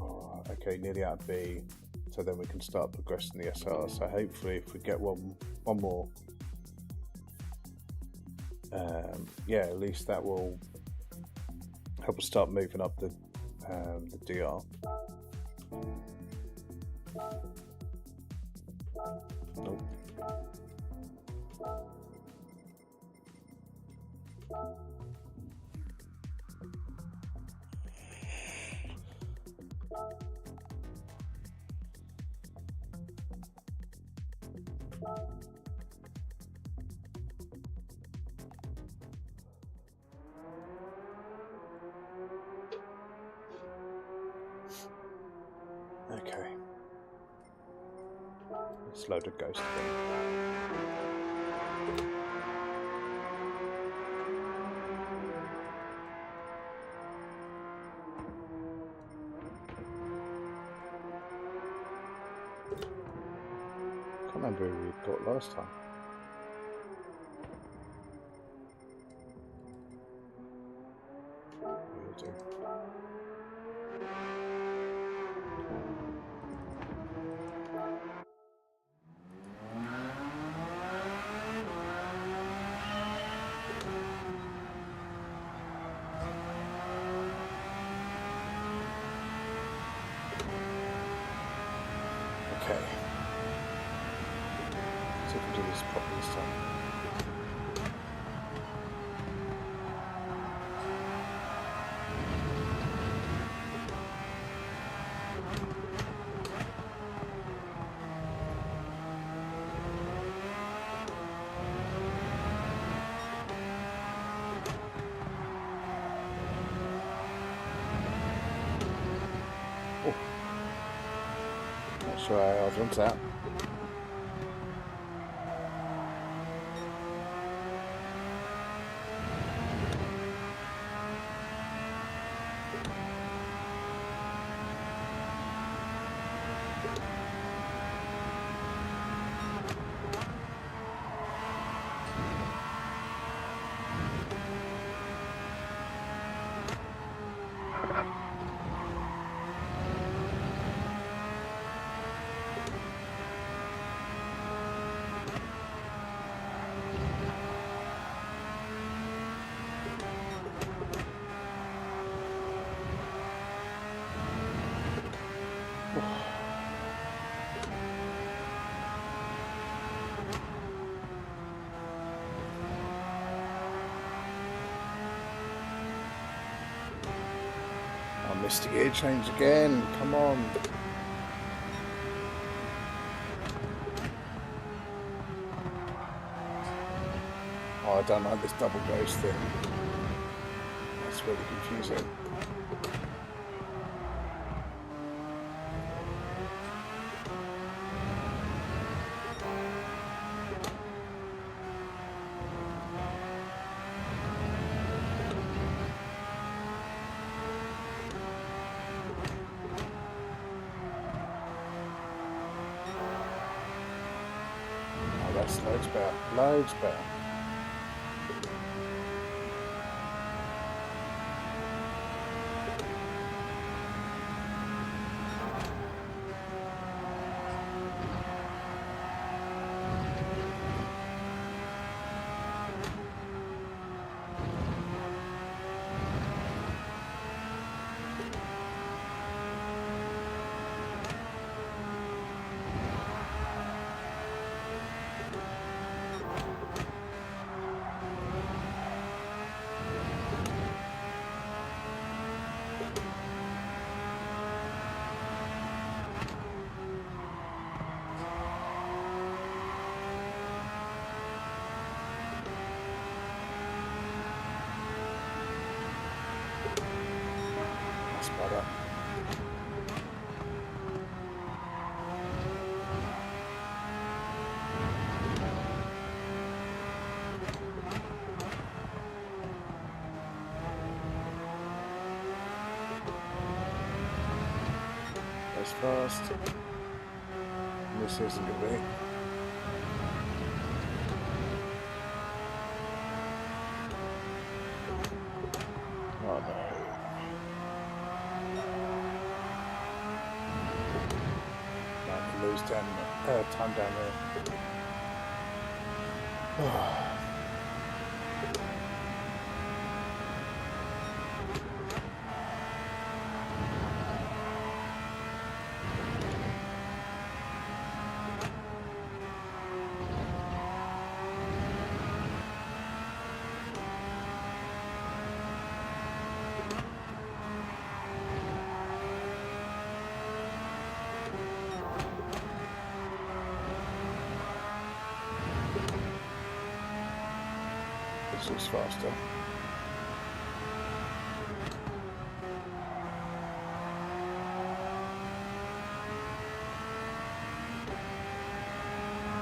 Oh, okay, nearly out of B. So then we can start progressing the SR. So hopefully if we get one more, yeah, at least that will help us start moving up the DR. Nope. Okay. Let's load a ghost thing. Can't remember who we got last time. Will do. Okay. See if we can do this properly this time. Oh. Not sure how I was that. I missed the gear change again. Come on. Oh, I don't like this double ghost thing. That's really confusing. Oh, that's loads better. Loads better. That's better. That's fast. This isn't going to be. Oh no. I can lose time down there. This is faster.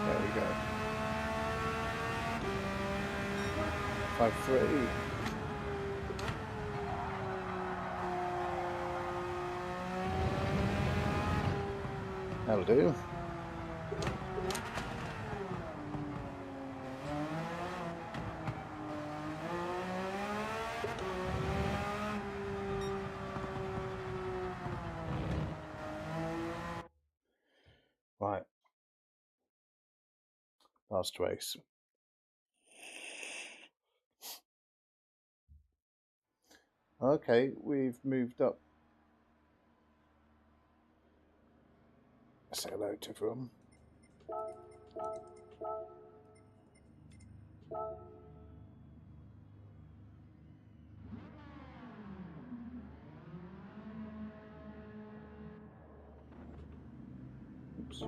There we go. 5-3. That'll do. Right. Last race. Okay, we've moved up. Say hello to everyone. Oops.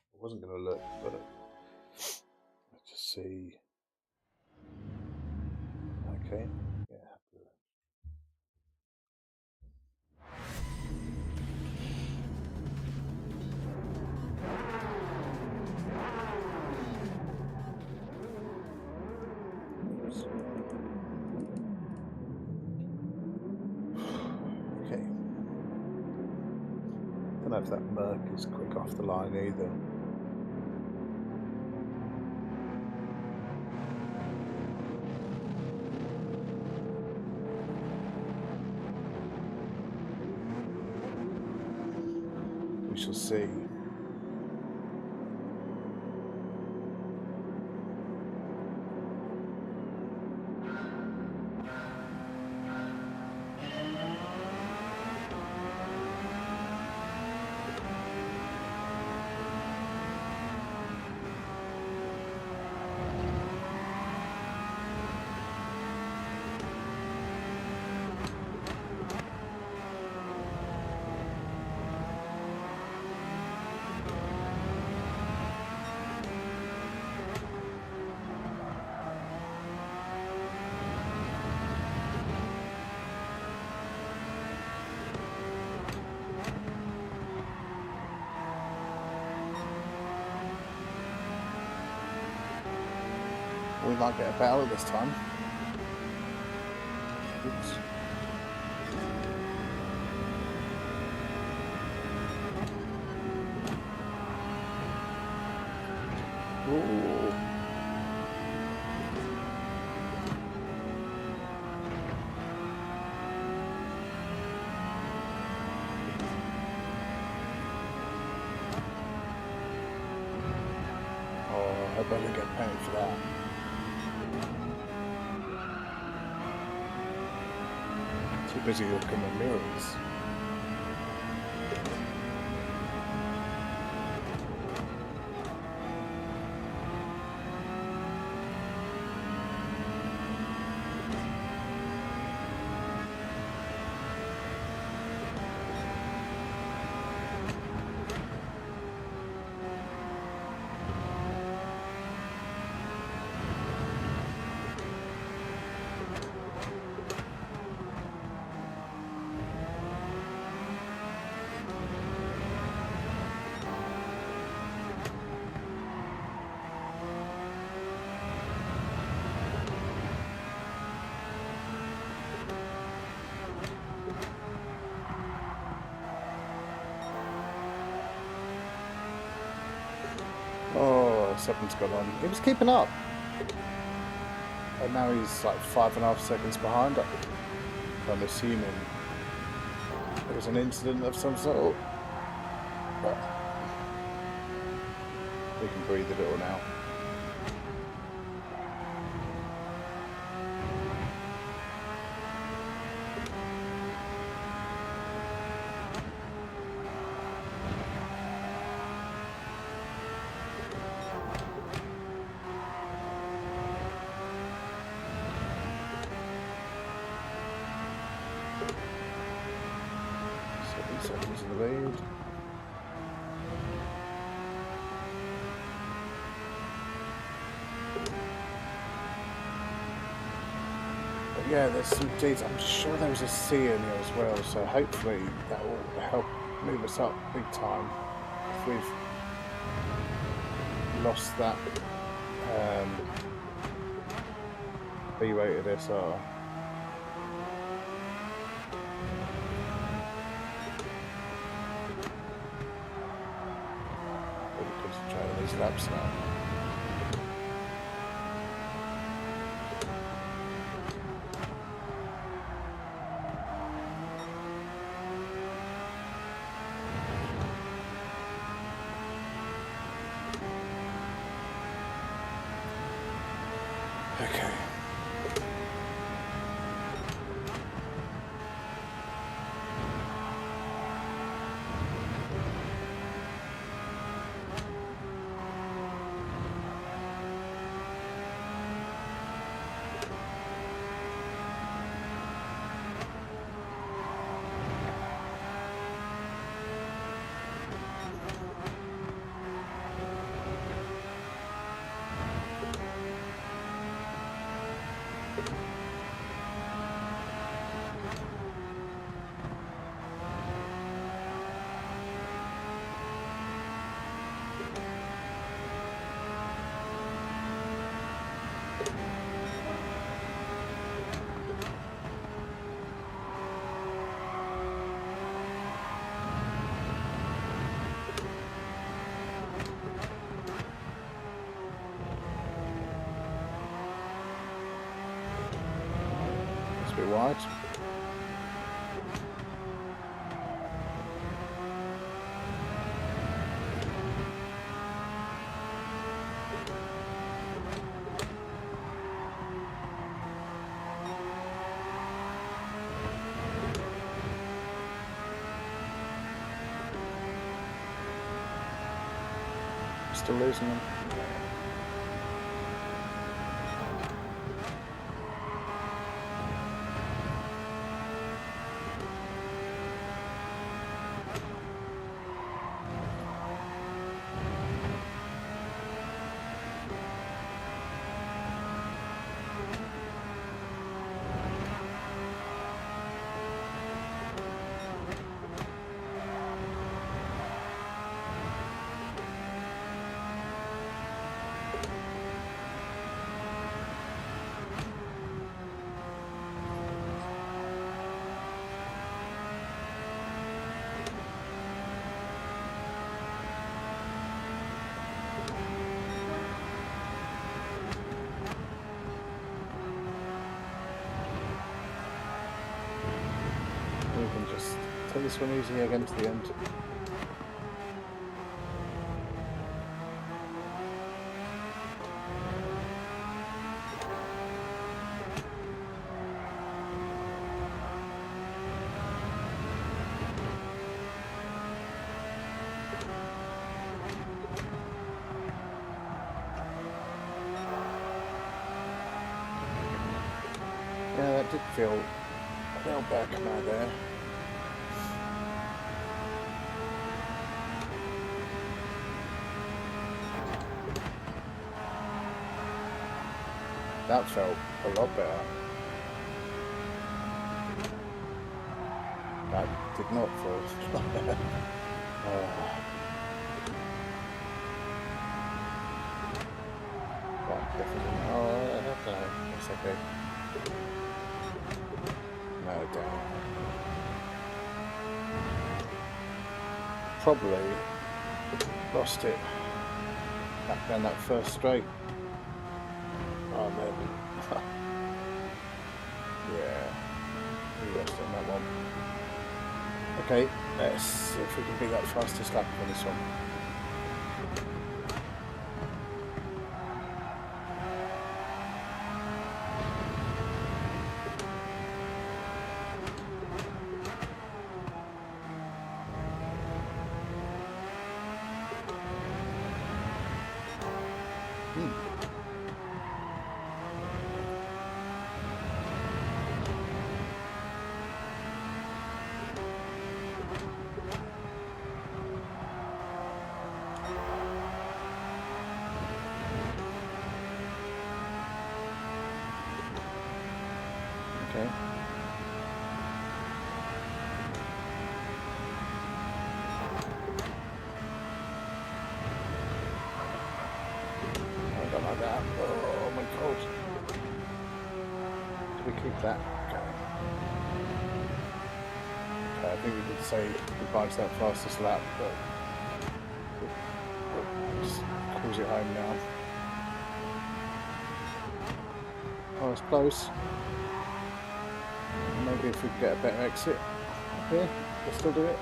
I wasn't going to look, but let's just see. Okay. Yeah. Okay. Don't know if that Merc is quick off the line either. We shall see. We might get a battle this time. Oops. Ooh. Oh, I better get paid for that. Too busy looking at mirrors. Oh, something's gone on. He was keeping up. And now he's like 5.5 seconds behind. I'm assuming it was an incident of some sort. But we can breathe a little now. in the lead. But yeah, there's some Ds. I'm sure there was a C in here as well, so hopefully that will help move us up big time if we've lost that B-rated SR. Really concentrate on these laps now. Okay. It's a bit wide. Still losing them. We can just take this one easy again to the end. Yeah, that did feel a little bad come out there. That felt a lot better. That did not feel better. That definitely. Oh, okay. That's okay. No, damn. Probably lost it back down that first straight. Oh, maybe. Yeah, we lost on that one. Okay, let's see if we can beat that fastest lap on this one. Okay. I don't like that. Oh my god. Do we keep that? Okay, I think we could say goodbye to that fastest lap, but just cruise it home now. Oh, it's close. Maybe if we can get a better exit up here, we'll still do it.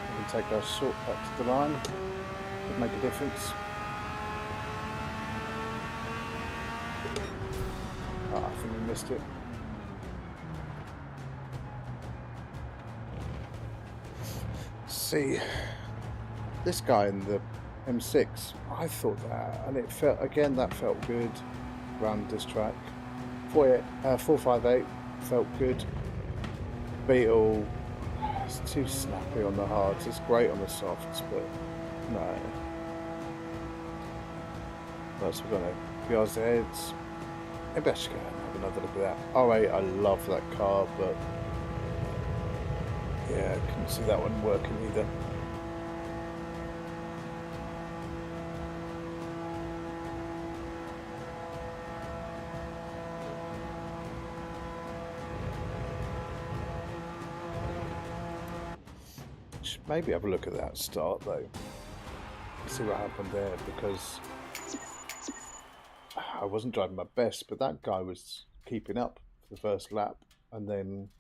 We can take our shortcut to the line. Could make a difference. Oh, I think we missed it. See, this guy in the M6, I thought that, and it felt, again, that felt good around this track. 458 felt good. Beetle, it's too snappy on the hards. It's great on the softs, but no. That's we're gonna BRZs. Maybe I should go and have another look at that. R8, I love that car, but yeah, I couldn't see that one working either. Should maybe have a look at that start though. See what happened there, because I wasn't driving my best, but that guy was keeping up for the first lap, and then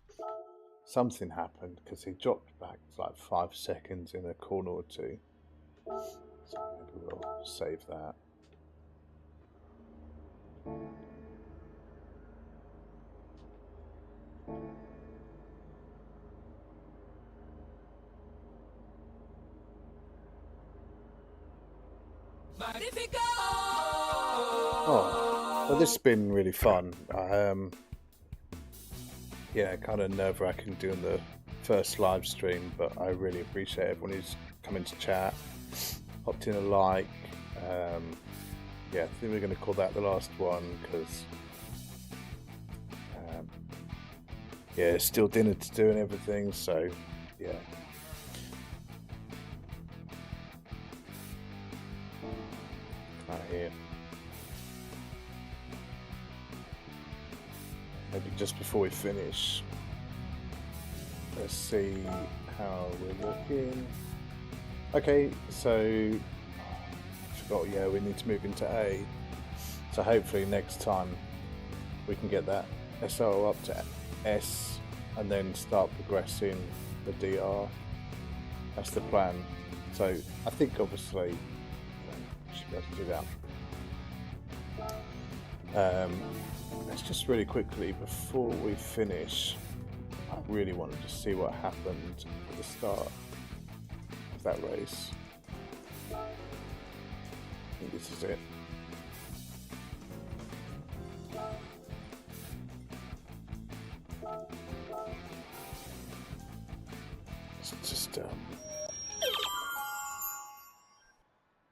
something happened because he dropped back like 5 seconds in a corner or two. So maybe we'll save that. Oh, well, this has been really fun. Yeah, kind of nerve-wracking doing the first live stream, but I really appreciate everyone who's come into chat, popped in a like. Yeah, I think we're going to call that the last one because yeah, it's still dinner to do and everything, so yeah. Right here. Maybe just before we finish, let's see how we're looking. Okay, so I forgot, yeah, we need to move into A. So hopefully next time we can get that SO up to S and then start progressing the DR. That's the plan. So I think obviously we should be able to do that. Let's just really quickly, before we finish, I really wanted to see what happened at the start of that race. I think this is it. It's just yeah,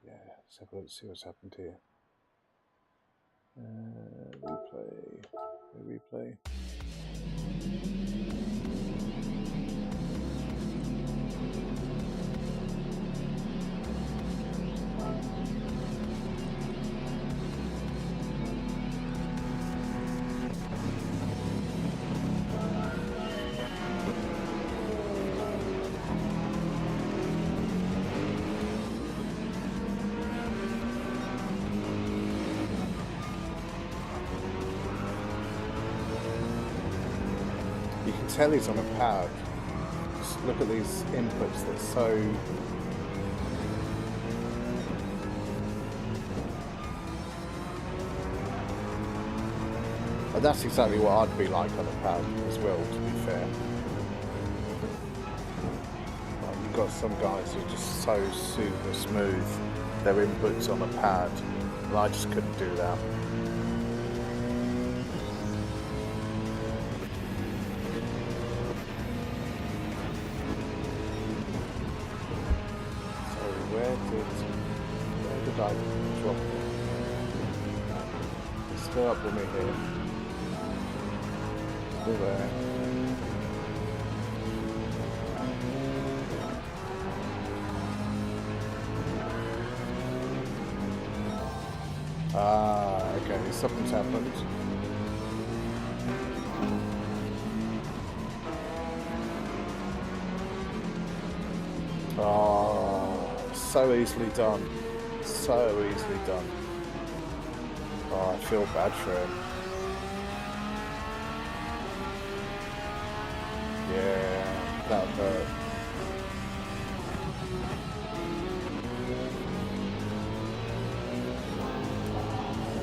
let's have a look, see what's happened here. Replay. You can tell he's on a pad. Just look at these inputs, they're so... And that's exactly what I'd be like on a pad as well, to be fair. Like, you've got some guys who are just so super smooth, their inputs on a pad, and I just couldn't do that. Where did guy dropped it. He's still up with me here. Still there. Ah, okay, something's happened. Oh, so easily done. So easily done. Oh, I feel bad for him. Yeah, that hurt.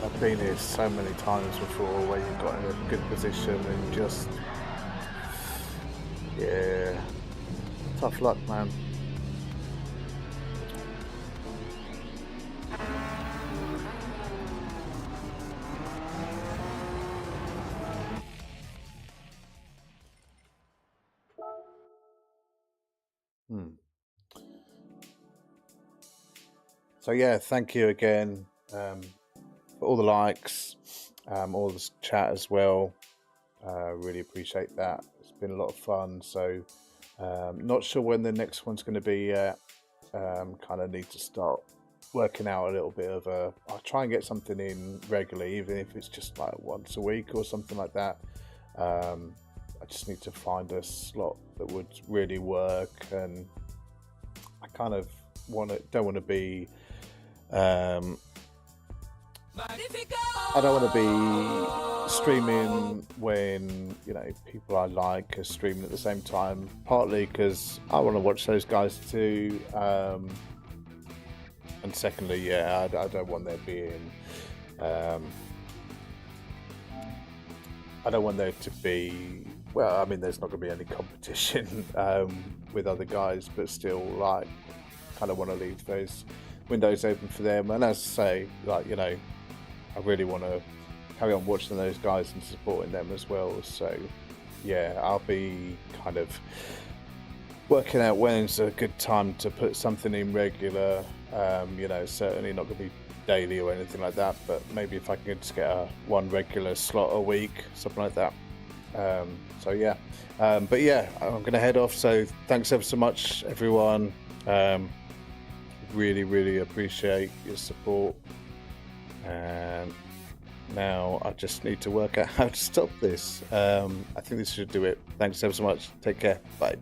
I've been here so many times before where you've got in a good position and just, yeah, tough luck, man. Hmm. So yeah, thank you again for all the likes, all the chat as well. Really appreciate that. It's been a lot of fun. So not sure when the next one's going to be yet. Kind of need to start working out a little bit of I'll try and get something in regularly, even if it's just like once a week or something like that. I just need to find a slot that would really work, and I kind of don't want to be I don't want to be streaming when, you know, people I like are streaming at the same time, partly because I want to watch those guys too, and secondly, yeah, I don't want there being I don't want there to be, well, I mean, there's not going to be any competition with other guys, but still, like, kind of want to leave those windows open for them. And as I say, like, you know, I really want to carry on watching those guys and supporting them as well. So yeah, I'll be kind of working out when's a good time to put something in regular. You know, certainly not going to be daily or anything like that, but maybe if I can just get one regular slot a week, something like that. So yeah, but yeah, I'm going to head off. So thanks ever so much, everyone. Really appreciate your support, and now I just need to work out how to stop this. I think this should do it. Thanks ever so much. Take care. Bye.